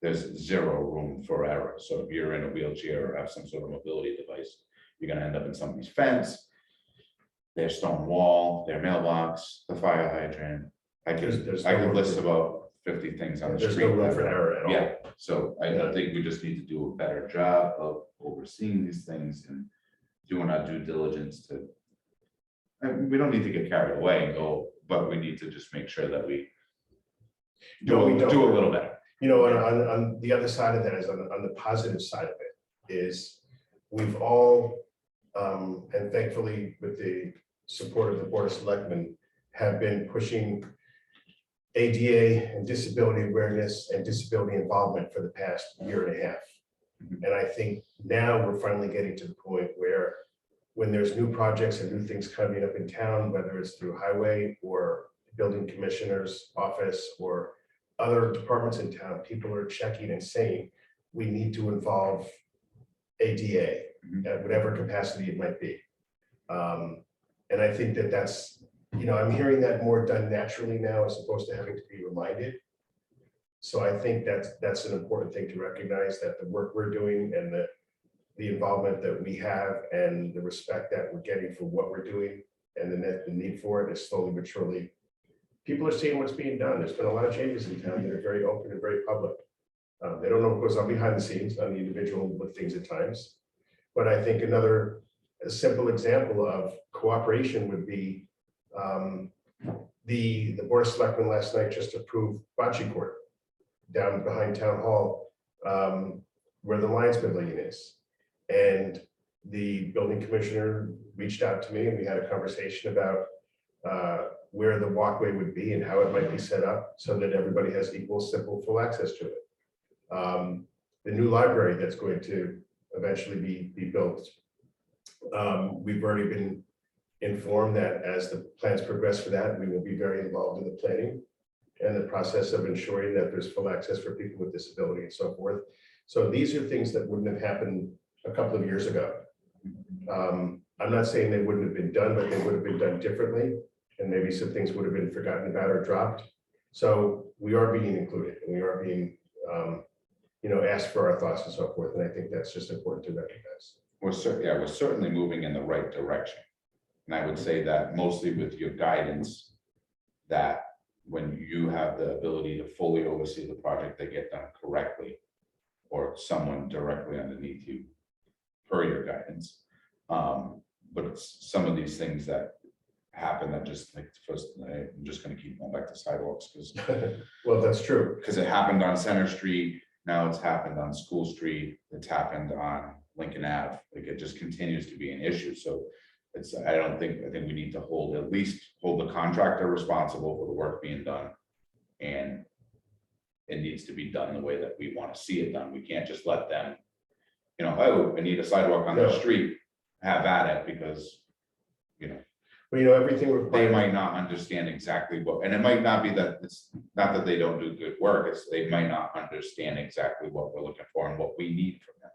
there's zero room for error. So if you're in a wheelchair or have some sort of mobility device, you're gonna end up in somebody's fence, their stone wall, their mailbox, the fire hydrant. I There's could no room list for- about 50 things on the There's street. no room that for are- error at all. Yeah, so I Yeah. think we just need to do a better job of overseeing these things and doing our due diligence to. And we don't need to get carried away and go, but we need to just make sure that we No, we don't. do a little better. You know, on the other side of that is on the positive side of it is we've all, and thankfully with the support of the Board of Selectmen, have been pushing ADA and disability awareness and disability involvement for the past year and a half. Mhm. And I think now we're finally getting to the point where when there's new projects and new things coming up in town, whether it's through highway or building commissioner's office or other departments in town, people are checking and saying, we need to involve ADA at whatever capacity it might be. And I think that that's, you know, I'm hearing that more done naturally now as opposed to having to be reminded. So I think that's an important thing to recognize, that the work we're doing and the involvement that we have and the respect that we're getting for what we're doing and the need for it is slowly but surely. People are seeing what's being done. There's been a lot of changes in town that are very open and very public. They don't know what goes on behind the scenes on the individual with things at times. But I think another simple example of cooperation would be the Board of Selectmen last night just approved bocce court down behind Town Hall, where the Lions Pavilion is. And the building commissioner reached out to me and we had a conversation about where the walkway would be and how it might be set up so that everybody has equal, simple, full access to it. The new library that's going to eventually be built. We've already been informed that as the plans progress for that, we will be very involved in the planning and the process of ensuring that there's full access for people with disability and so forth. So these are things that wouldn't have happened a couple of years ago. I'm not saying they wouldn't have been done, but they would have been done differently. And maybe some things would have been forgotten about or dropped. So we are being included and we are being, you know, asked for our thoughts and so forth. And I think that's just important to recognize. We're certainly moving in the right direction. And I would say that mostly with your guidance, that when you have the ability to fully oversee the project, they get done correctly, or someone directly underneath you per your guidance. But it's some of these things that happen that just like first, I'm just gonna keep going back to sidewalks because Well, that's true. it happened on Center Street, now it's happened on School Street, it's happened on Lincoln Ave, like it just continues to be an issue, so it's, I think we need to at least hold the contractor responsible for the work being done. And it needs to be done the way that we want to see it done, we can't just let them, you know, oh, I need a sidewalk on the No. street, have at it, because, you know, Well, you know, everything they required. might not understand exactly what, and it might not be that, it's not that they don't do good work, it's they might not understand exactly what we're looking for and what we need from them.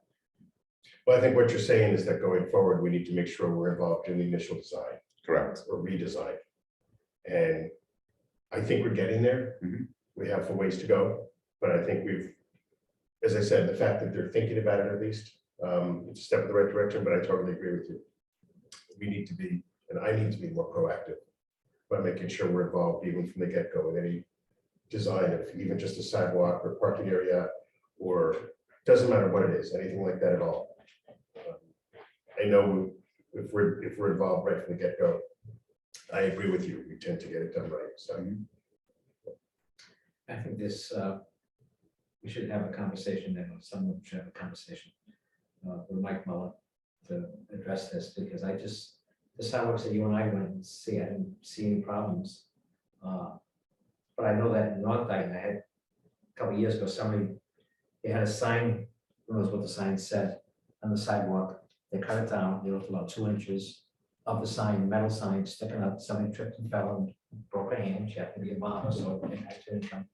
Well, I think what you're saying is that going forward, we need to make sure we're involved in the initial design Correct. or redesign. And I think we're getting there. Mhm. We have a ways to go, but I think we've, as I said, the fact that they're thinking about it at least, it's a step in the right direction, but I totally agree with you. We need to be, and I need to be more proactive by making sure we're involved even from the get-go in any design of even just a sidewalk or parking area, or doesn't matter what it is, anything like that at all. I know if we're involved right from the get-go, I agree with you, we tend to get it done right, so. I think this, we should have a conversation, and someone should have a conversation with Mike Muller to address this, because the sidewalks that you and I went and see, I didn't see any problems. But I know that in North Dayton, I had a couple of years ago, they had a sign, who knows what the sign said, on the sidewalk. They cut it down, they left about 2 inches of the sign, metal sign sticking out. Somebody tripped and fell and broke a hand. She had to be a mom, so it actually didn't come.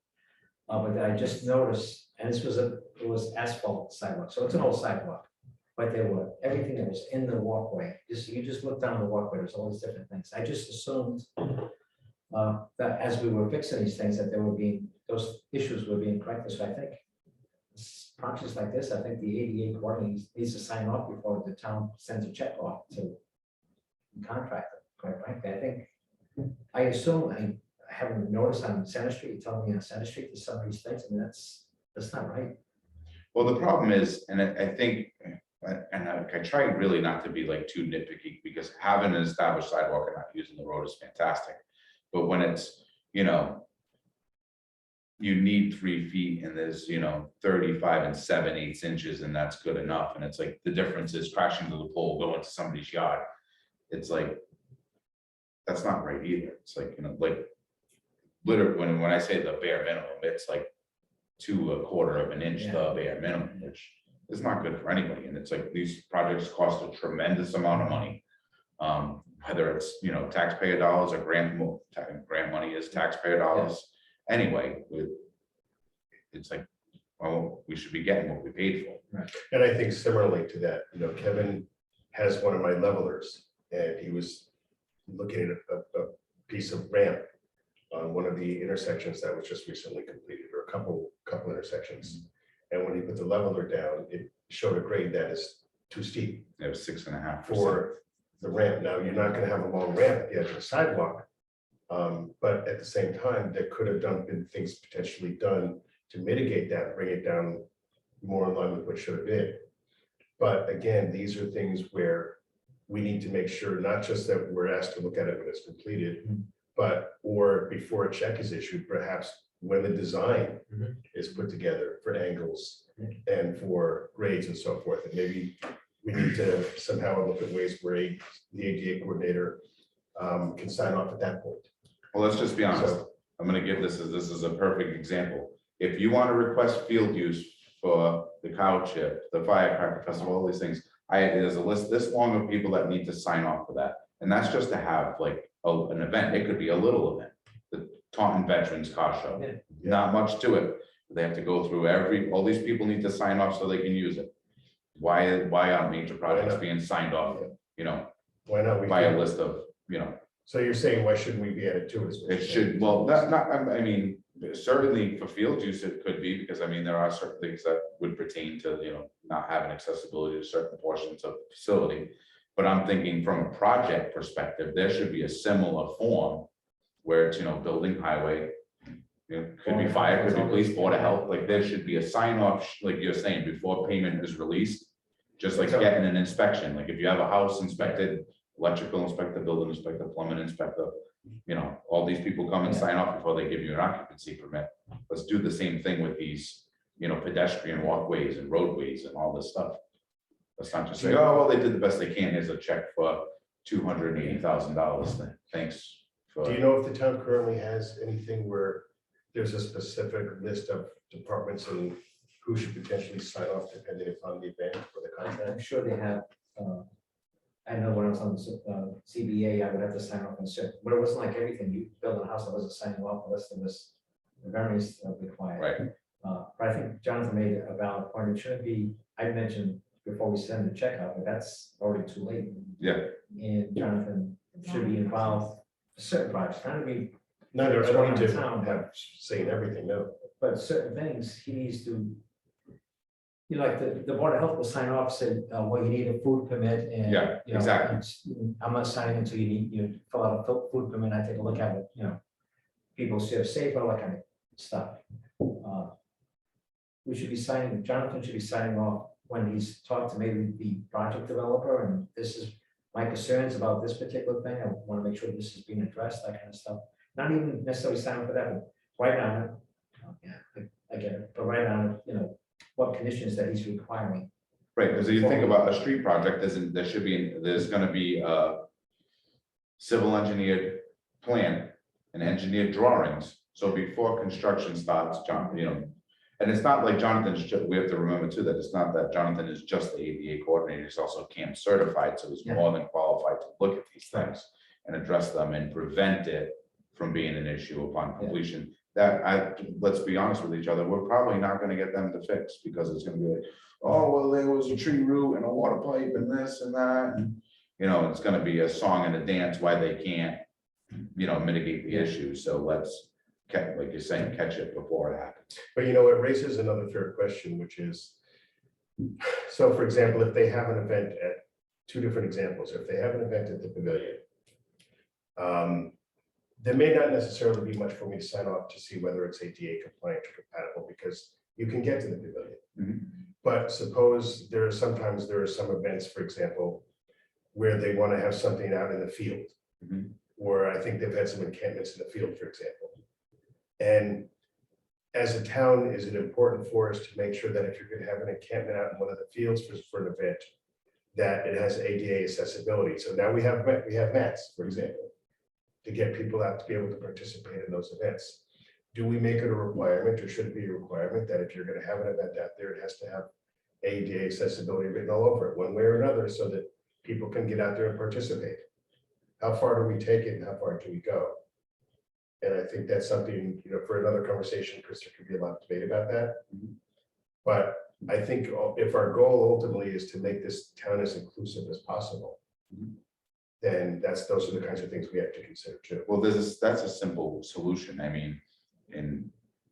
But I just noticed, and it was asphalt sidewalk, so it's an old sidewalk. but there were, everything that was in the walkway, you just look down the walkway, there's all these different things. I just assumed that as we were fixing these things, that those issues were being corrected. So I think projects like this, I think the ADA coordinator needs to sign off before the town sends a check off to the contractor, quite frankly. I assume, I haven't noticed on Center Street, you telling me on Center Street, there's some of these things, I mean, that's not right. Well, the problem is, and I think, and I try really not to be like too nitpicky, because having an established sidewalk and not using the road is fantastic. But when it's, you need 3 feet and there's, 35 and 7/8 inches, and that's good enough. And it's like, the difference is crashing to the pole, going to somebody's yard. It's like, that's not right either. It's like, like literally, when I say the bare minimum, it's like 2/4 of an inch, the bare minimum, which is not good for anybody. And it's like, these projects cost a tremendous amount of money. Whether it's, taxpayer dollars or grant money is taxpayer dollars. Anyway, it's like, well, we should be getting what we paid for. Right. And I think similarly to that, Kevin has one of my levelers, and he was looking at a piece of ramp on one of the intersections that was just recently completed, or a couple intersections. And when he put the leveler down, it showed a grade that is too steep It was 6.5%. for the ramp. Now, you're not gonna have a long ramp at the edge of the sidewalk. But at the same time, there could have been things potentially done to mitigate that, bring it down more in line with what should have been. But again, these are things where we need to make sure, not just that we're asked to look at it when it's completed, or before a check is issued, perhaps when the design is put together for angles and for grades and so forth. And maybe we need to somehow look at ways where the ADA coordinator can sign off at that point. Well, let's just be honest. So- I'm gonna give this is a perfect example. If you want to request field use for the cow chip, the firecracker festival, all these things, there's a list this long of people that need to sign off for that. And that's just to have like an event. It could be a little event, the Taunton Veterans Car Show. Yeah. Not much to it. They have to go through all these people need to sign off so they can use it. Why are major projects being signed off, Why not? by a list of, So you're saying, why shouldn't we be added to it? it should, well, that's not, I mean, certainly for field use, it could be, because I mean, there are certain things that would pertain to, not having accessibility to certain portions of the facility. But I'm thinking from a project perspective, there should be a similar form where it's, building, highway, could be fire, could be police, board of health, like there should be a sign off, like you're saying, before payment is released. Just like getting an inspection, like if you have a house inspected, electrical inspector, building inspector, plumbing inspector, all these people come and sign off before they give you an occupancy permit. Let's do the same thing with these, pedestrian walkways and roadways and all this stuff. Let's not just say, oh, well, they did the best they can. Here's a check for $280,000. Thanks. Do you know if the town currently has anything where there's a specific list of departments and who should potentially sign off depending upon the event or the I'm contract? sure they have, I know when I was on the CBA, I would have to sign off on certain, but it wasn't like everything, you build a house, I wasn't signing off, unless there was the variance required. Right. But I think Jonathan made a valid point, it shouldn't be, I mentioned before we send the check out, but that's already too late. Yeah. And Jonathan should be involved, in certain projects, trying to be, No, I don't need to Town. have saying everything, no. but certain things, he needs to. Like the Board of Health will sign off, said, well, you need a food permit and. Yeah, exactly. I'm not signing until you fill out a food permit, I take a look at it, people share safe, all that kind of stuff. We should be signing, Jonathan should be signing off when he's talked to maybe the project developer, and this is my concerns about this particular thing, I want to make sure this is being addressed, that kind of stuff. Not even necessarily signing for that, but write down, I get it, but write down, what conditions that he's requiring. Right, because you think about a street project, there's gonna be a civil engineered plan and engineered drawings. So before construction starts, and it's not like Jonathan's just, we have to remember too, that it's not that Jonathan is just the ADA coordinator, he's also CAM certified, so he's more than qualified to look at these things and address them and prevent it from being an issue upon completion. let's be honest with each other, we're probably not gonna get them to fix, because it's gonna be like, oh, well, there was a tree root and a water pipe and this and that, and, you know, it's gonna be a song and a dance why they can't, you know, mitigate the issue, so let's, like you're saying, catch it before it happens. But you know, it raises another fair question, which is, so for example, if they have an event at, two different examples, if they have an event at the pavilion, there may not necessarily be much for me to sign off to see whether it's ADA compliant or compatible, because you can get to the pavilion. Mhm. But suppose there are some events, for example, where they want to have something out in the field. Mhm. Or I think they've had some encampments in the field, for example. And as a town, is it important for us to make sure that if you're going to have an encampment out in one of the fields for an event, that it has ADA accessibility? So now we have mats, for example, to get people out to be able to participate in those events. Do we make it a requirement, or should it be a requirement, that if you're going to have an event out there, it has to have ADA accessibility written all over it, one way or another, so that people can get out there and participate? How far do we take it and how far do we go? And I think that's something, you know, for another conversation, because there could be a lot of debate about that. But I think if our goal ultimately is to make this town as inclusive as possible, then those are the kinds of things we have to consider too. Well, that's a simple solution, I mean,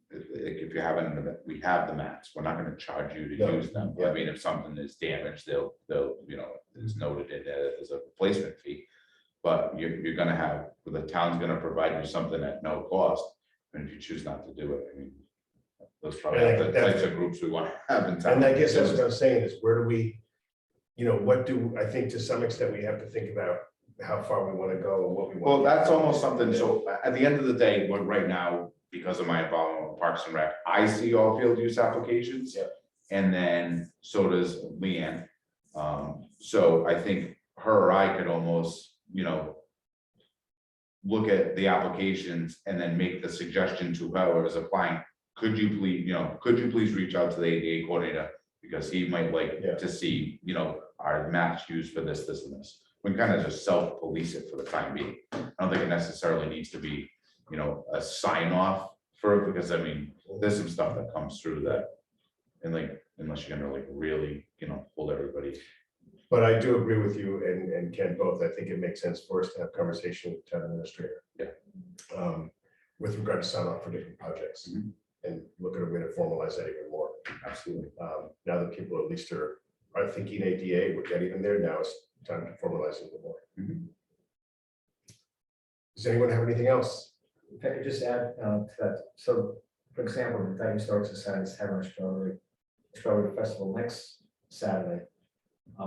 if you have an event, we have the mats, we're not gonna charge you to No, use them. yeah. I mean, if something is damaged, they'll, you know, it's noted in as a replacement fee. But you're gonna have, the town's gonna provide you something at no cost, and if you choose not to do it, I mean, those probably And I the think that's- types of groups we want to have in town. And I guess that's what I'm saying is, where do we, you know, I think to some extent we have to think about how far we want to go and what we want. Well, that's almost something, so at the end of the day, right now, because of my involvement with Parks and Rec, I see all field use applications. Yep. And then so does Leanne. So I think her or I could almost, you know, look at the applications and then make the suggestion to whoever is applying, could you please reach out to the ADA coordinator? Because he might like Yeah. to see, you know, our match used for this, this, and this. We can kind of just self-police it for the time being. I don't think it necessarily needs to be, you know, a sign off for it, because I mean, there's some stuff that comes through that. And like, unless you're gonna like really, you know, hold everybody. But I do agree with you and Ken both. I think it makes sense for us to have conversation with the town administrator. Yeah. With regard to sign off for different projects. Mhm. And look at a way to formalize that even more. Absolutely. Now that people at least are thinking ADA, we're getting them there. Now it's time to formalize it a little more. Mhm. Does anyone have anything else? If I could just add to that, so for example, the Dayton Historic Society is having a strawberry festival next Saturday.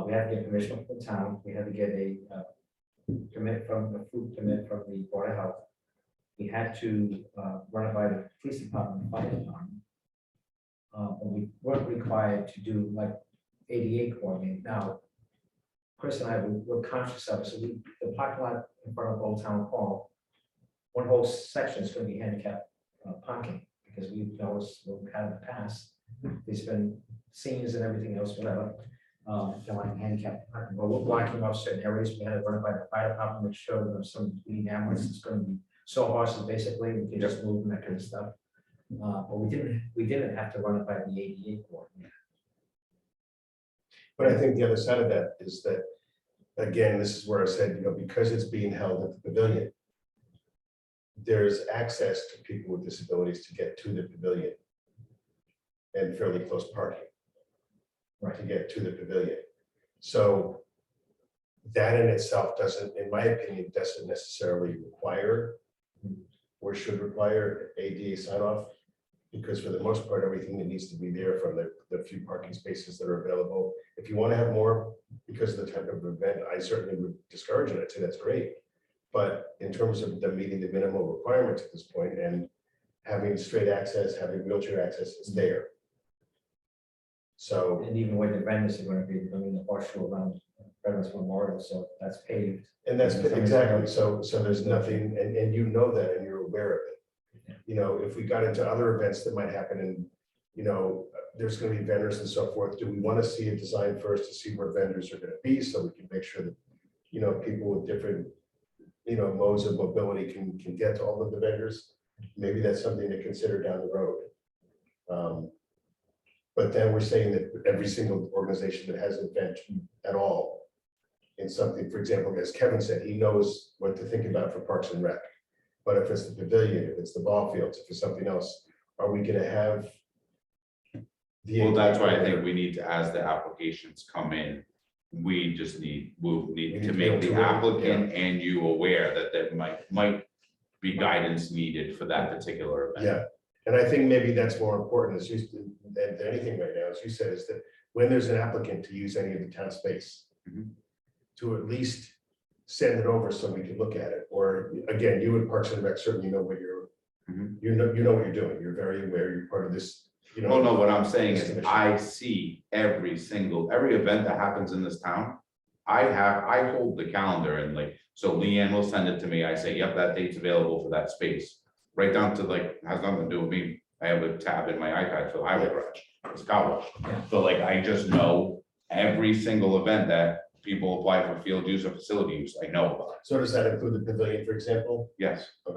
We have to get permission from the town, we had to get a food permit from the Board of Health. We had to run it by the police department, and fire department. But we weren't required to do like ADA coordinating. Now, Chris and I, we're conscious of it, so the parking lot in front of Old Town Hall, one whole section is going to be handicapped parking, because we noticed what we had in the past. There's been seniors and everything else, whatever, don't like handicapped parking, but we're blocking off certain areas. We had to run it by the fire department, make sure that there's some leading ambulance is going to be so horses basically, we can just move and that kind of stuff. But we didn't have to run it by the ADA coordinator. But I think the other side of that is that, again, this is where I said, you know, because it's being held at the pavilion, there's access to people with disabilities to get to the pavilion and fairly close parking. Right. To get to the pavilion. So that in itself doesn't, in my opinion, doesn't necessarily require or should require ADA sign off, because for the most part, everything that needs to be there, from the few parking spaces that are available. If you want to have more because of the type of event, I certainly would discourage it. I'd say that's great. But in terms of them meeting the minimal requirements at this point and having straight access, having wheelchair access, is there. So, And even where the vendors are going to be doing the horseshoe around Veterans Memorial, so that's paved. and that's exactly, so there's nothing, and you know that and you're aware of Yeah. it. You know, if we got into other events that might happen and, you know, there's gonna be vendors and so forth, do we wanna see a design first to see where vendors are gonna be, so we can make sure that, you know, people with different, you know, modes of mobility can get to all of the vendors? maybe that's something to consider down the road. But then we're saying that every single organization that has an event at all in something, for example, as Kevin said, he knows what to think about for Parks and Rec. But if it's the pavilion, if it's the ball fields, if it's something else, are we gonna have? Well, that's why I think we need to, as the applications come in, we'll need to make the applicant and you aware that there might be guidance needed for that particular event. Yeah, and I think maybe that's more important as you, than anything right now, as you said, is that when there's an applicant to use any of the town space, Mhm. to at least send it over so we can look at it, or again, you at Parks and Rec certainly know what you're, Mhm. you know what you're doing, you're very aware, you're part of this, you know. Well, no, what I'm saying this is commission. I see every event that happens in this town. I hold the calendar and like, so Leanne will send it to me. I say, yep, that date's available for that space. Right down to like, has nothing to do with me. I have a tab in my iPad for the highway garage. It's car wash. So like, I just know every single event that people apply for field use or facility use, I know about it. So does that include the pavilion, for example? Yes. All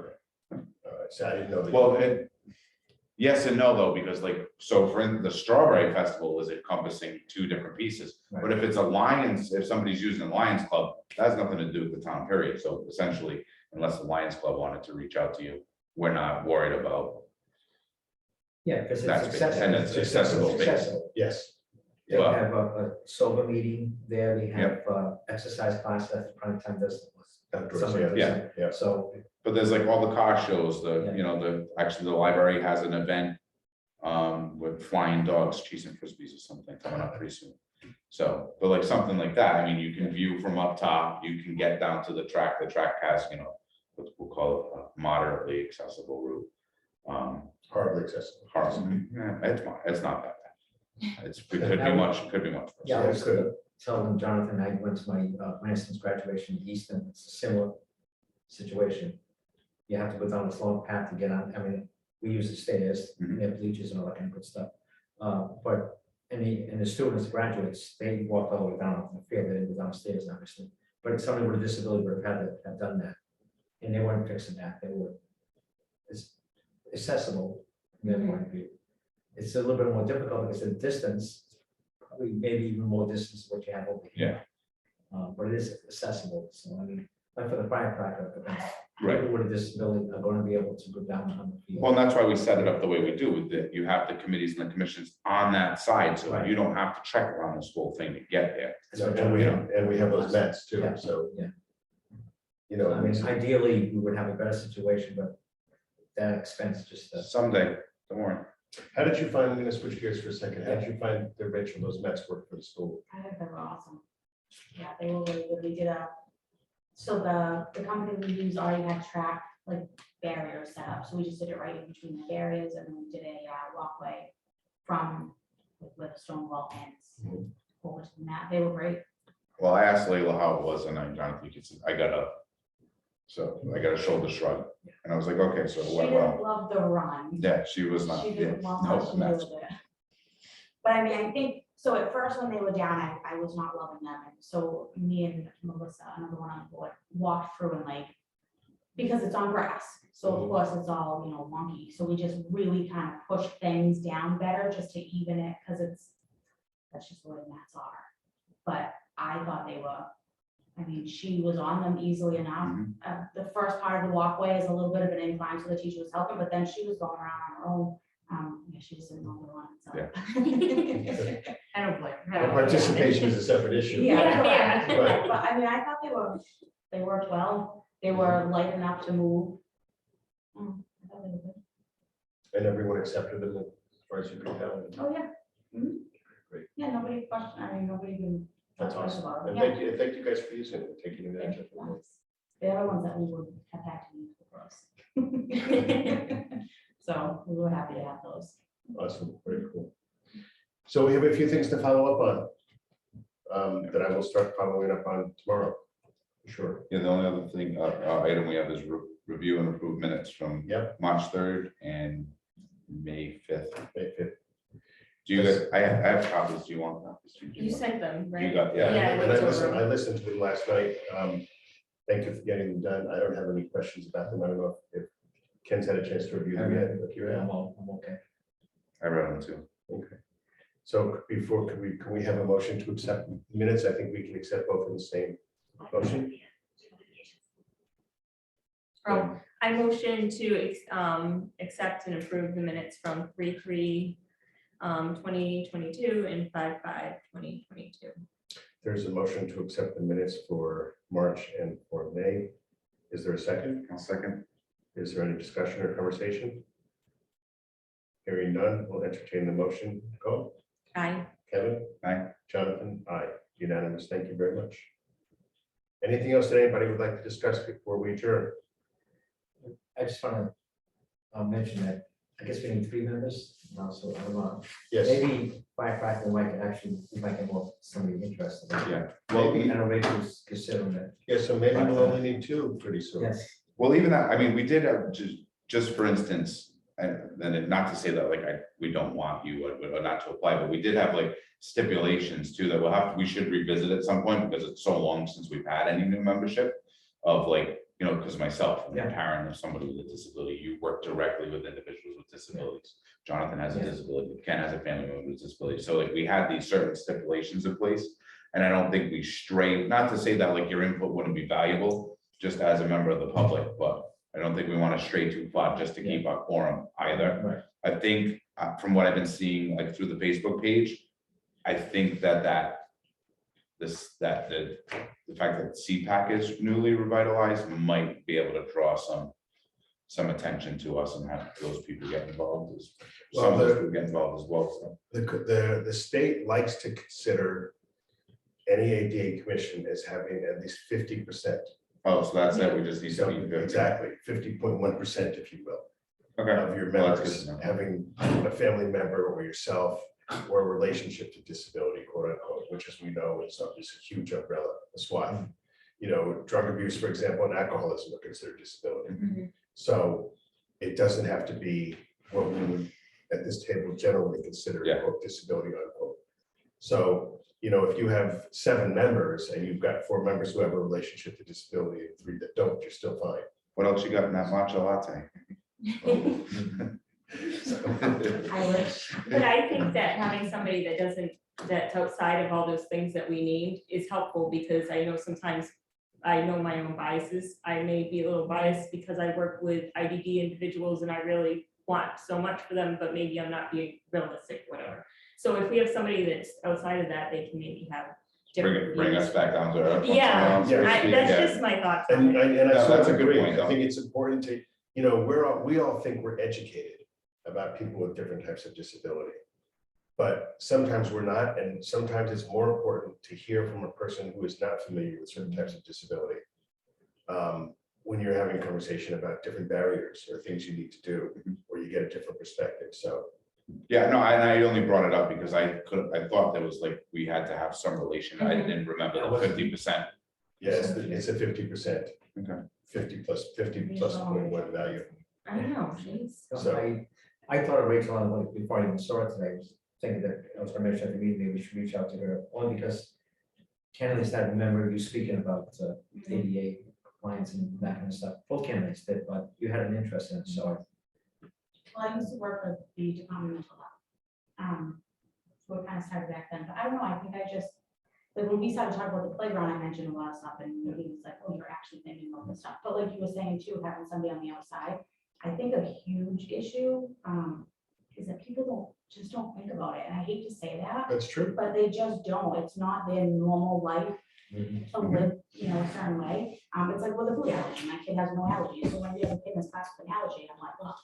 right, so I didn't know that. Well, yes and no, though, because like, so for instance, the Strawberry Festival is encompassing two different pieces. But if it's a Lions, if somebody's using a Lions Club, that has nothing to do with the town, period. So essentially, unless the Lions Club wanted to reach out to you, we're not worried about Yeah, because it's that space. accessible. And it's accessible It's space. accessible. Yes, They Well- have a sober meeting there, they have exercise class at the prime time doesn't. outdoors, Somebody yeah, does it. yeah. So, But there's like all the car shows, Yeah. you know, actually the library has an event with flying dogs, cheese and frisbees or something coming up pretty soon. So, but like something like that, I mean, you can view from up top, you can get down to the track has, you know, what we'll call it a moderately accessible route. Hardly accessible. It's not that bad. It could be much worse. yeah, I was good. telling Jonathan, I went to my Lanston's graduation in Easton, it's a similar situation. You have to go down this long path to get on, I mean, we use the stairs, they have bleachers and all that kind of good stuff. But the students, graduates, they walk all the way down the field, they didn't go downstairs, obviously. But somebody with a disability would have done that, and they weren't fixing that, it's accessible from their point of view. It's a little bit more difficult because the distance, probably maybe even more distance than what you have over here. But it is accessible, so I mean, like for the firecracker event, Right. people with a disability are going to be able to go down on the field. Well, and that's why we set it up the way we do, with that you have the committees and the commissions on that side, so Right. you don't have to trek around this whole thing to get there. That's what And we have those mats too, Yeah, so, yeah. you know. I mean, ideally, we would have a better situation, but that expense just, Someday, don't worry. How did you find, I'm gonna switch gears for a second, how did you find the Rachel, those mats work for the school? I think they were awesome. Yeah, they were really good. We did so the company we used already had track, like barriers set up. So we just did it right in between the barriers and then we did a walkway from like, where the stone wall ends over to the mat. They were great. Well, I asked Layla how it was, and Jonathan, I got up. So I got a shoulder shrug, and I was like, okay, so She it went didn't well. love the run. Yeah, she was not. She didn't want No, much to do that's- with it. But I mean, I think, so at first when they were down, I was not loving them. And so me and Melissa, another one on the board, walked through and like, because it's on grass. So of course it's all, you know, wonky. So we just really kind of push things down better just to even it, because that's just the way mats are. But I thought they were, I mean, she was on them easily enough. The first part of the walkway is a little bit of an incline, so the teacher was helping, but then she was going around on her own. Yeah, she just didn't know the one, so. Yeah. I don't blame The her. participation is a separate issue. Yeah, Yeah. correct. But I mean, I thought they worked well. They were light enough to move. I thought they were good. And everyone accepted them as far as you could tell. Oh, yeah. Mhm. Great. Yeah, nobody questioned, I mean, nobody even. That's thought twice awesome. about it. And Yeah. thank you guys for using it, taking advantage of it. Yes. The other ones that we would have had to use for us. So we were happy to have those. Awesome, very cool. So we have a few things to follow up on, that I will start following up on tomorrow. Sure. Yeah, the only other thing, item we have is review and approve minutes from Yep. March 3rd and May 5th. May 5th. Do you guys, I have copies, do you want copies? Do You sent them, right? You got, yeah. Yeah, I And looked I over them. listened to them last night. Thank you for getting them done. I don't have any questions about them. I don't know if Ken's had a chance to review them yet, look you at. I'm okay. I read them too. Okay. So before, can we have a motion to accept minutes? I think we can accept both in the same motion. Oh, I motion to accept and approve the minutes from 3/3, 2022 and 5/5, 2022. There's a motion to accept the minutes for March and for May. Is there a second? I'll second. Is there any discussion or conversation? Hearing none, we'll entertain the motion. Go. Aye. Kevin? Aye. Jonathan? Aye. Unanimous. Thank you very much. Anything else that anybody would like to discuss before we adjourn? I just want to mention that, I guess we need 3 members, so I don't know. Yes. Maybe five, we might actually, we might get more, somebody interested. Yeah. Well, Well, I know Rachel's considering it. Yeah, so maybe we'll only need 2 pretty soon. Yes. well, even that, I mean, we did have, just for instance, and then not to say that like we don't want you or not to apply, but we did have like stipulations too that we should revisit at some point because it's so long since we've had any new membership of like, you know, because myself, I'm a Yeah. parent of somebody with a disability, you work directly with individuals with disabilities. Jonathan has a Yeah. disability, Ken has a family member with a disability. So like we had these certain stipulations in place. And I don't think we stray, not to say that like your input wouldn't be valuable, just as a member of the public, but I don't think we want to stray too far just to keep our quorum either. Right. I think from what I've been seeing like through the Facebook page, I think that the fact that CPAC is newly revitalized might be able to draw some attention to us and have those people get involved as some of those people get involved as well. So The state likes to consider any ADA commission as having at least 50%. oh, so that's it. We just need to So be 50. exactly 50.1%, if you will, Okay. of your Well, that's members good to know. having a family member or yourself or a relationship to disability, quote unquote, which as we know is a huge umbrella, a swath. You know, drug abuse, for example, and alcoholism are considered disability. Mhm. So it doesn't have to be what we would at this table generally consider Yeah. quote, disability unquote. So, you know, if you have 7 members and you've got 4 members who have a relationship to disability and 3 that don't, you're still fine. What else you got in that matcha latte? I wish. But I think that having somebody that's outside of all those things that we need is helpful, because I know sometimes I know my own biases. I may be a little biased because I work with IDD individuals and I really want so much for them, but maybe I'm not being realistic, whatever. So if we have somebody that's outside of that, they can maybe have different Bring us views. back down to earth. once in a Yeah, while, so to speak. that's Yeah. just my thoughts. And on I, it. and I No, sort that's of a good agree. point, I though. think it's important to, you know, we all think we're educated about people with different types of disability. But sometimes we're not, and sometimes it's more important to hear from a person who is not familiar with certain types of disability. When you're having a conversation about different barriers or things you need to do, or you get a different perspective, so. Yeah, no, I only brought it up because I thought there was like, we had to have some relation. I Mhm. didn't remember That the wasn't- 50%. Yes, it's a 50%, Okay. 50 plus one value. I don't know, jeez. So- I thought of Rachel on like before I even saw it today, I was thinking that I was gonna mention at the meeting, maybe we should reach out to her, only because candidates that remember you speaking about ADA compliance and that kind of stuff. Both candidates did, but you had an interest in it, so Well, I used to work with the Department of Mental Health. So it kind of started back then, but I don't know, I think I just, like, when we started talking about the playground, I mentioned a lot of stuff, and he was like, oh, you're actually thinking about this stuff, but like you were saying too, having somebody on the outside, I think a huge issue, is that people just don't think about it, and I hate to say that, That's true. but they just don't, it's not their normal life to live, you know, a certain way. It's like with a food allergy, my kid has no allergies, so when you have a kid that's class with an allergy, I'm like, well,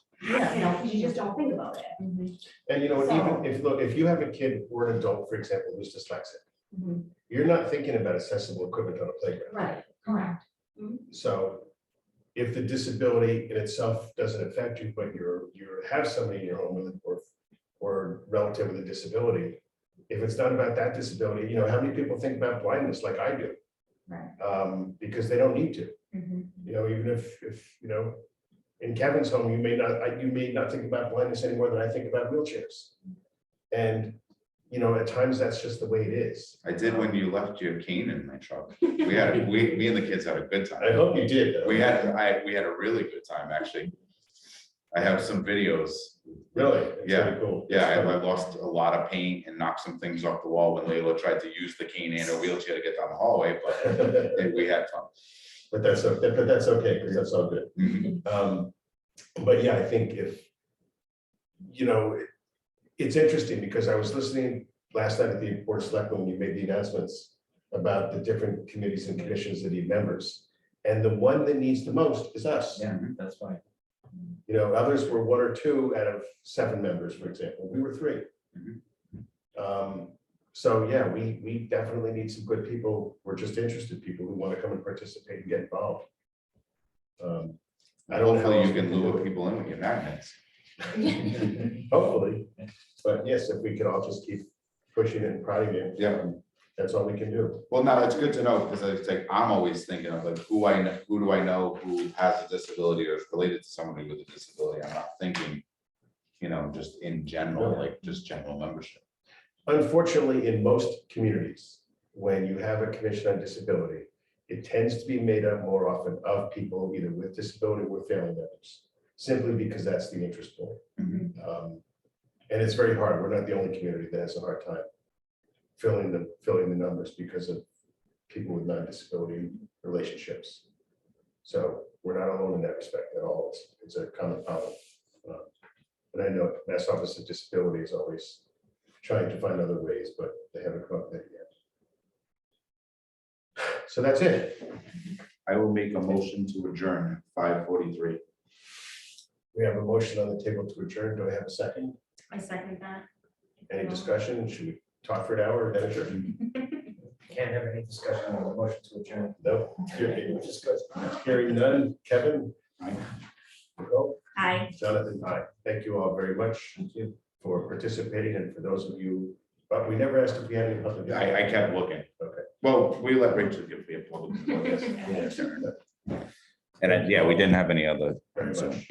you know, because you just don't think about it. And you know, So- even if you have a kid or an adult, for example, who's dyslexic, you're not thinking about accessible equipment on a playground. Right, correct. So if the disability in itself doesn't affect you, but you have somebody in your home with or relative with a disability, if it's not about that disability, you know, how many people think about blindness like I do? Right. Because they don't need to, Mhm. you know, even if you know, in Kevin's home, you may not think about blindness any more than I think about wheelchairs. And, you know, at times that's just the way it is. I did when you left your cane in my truck. Me and the kids had a good I time. hope you did. though. We had a really good time, actually. I have some videos. Really? That's Yeah. really cool. Yeah, I lost a lot of paint and knocked some things off the wall when Layla tried to use the cane and a wheelchair to get down the hallway, but we had fun. But that's okay, because that's all good. But yeah, I think if, it's interesting because I was listening last night at the Board of Selectmen when you made the announcements about the different committees and commissions that need members. And the one that needs the most is us. Yeah, that's fine. Others were 1 or 2 out of 7 members, for example. We were 3. So yeah, we definitely need some good people. We're just interested people who want to come and participate and get involved. I don't know how Hopefully else you we can do lure it. people in with your magnets. Hopefully, but yes, if we could all just keep pushing it and prodding it. Yeah. That's all we can do. Well, no, it's good to know, because it's like, I'm always thinking of like, who do I know who has a disability or is related to somebody with a disability? I'm not thinking, just in general, like just general membership. Unfortunately, in most communities, when you have a commission on disability, it tends to be made up more often of people either with disability or with family members, simply because that's the interest point. And it's very hard. We're not the only community that has a hard time filling the numbers because of people with non-disability relationships. So we're not alone in that respect at all. It's a common problem. But I know Mass Office of Disability is always trying to find other ways, but they haven't come up with it yet. So that's it. I will make a motion to adjourn at 5:43. We have a motion on the table to adjourn. Do I have a second? I second that. Any discussion? Should we talk for an hour or then adjourn? Can't have any discussion on the motion to adjourn. No. Which is good. Hearing none. Kevin? Aye. Nicole? Aye. Jonathan? Aye. Thank you all very much. Thank you. For participating and for those of you, but we never asked if we had any public. I kept looking. Okay. Well, we let Rachel give me a public. Yes. And yeah, we didn't have any other. Very so. much.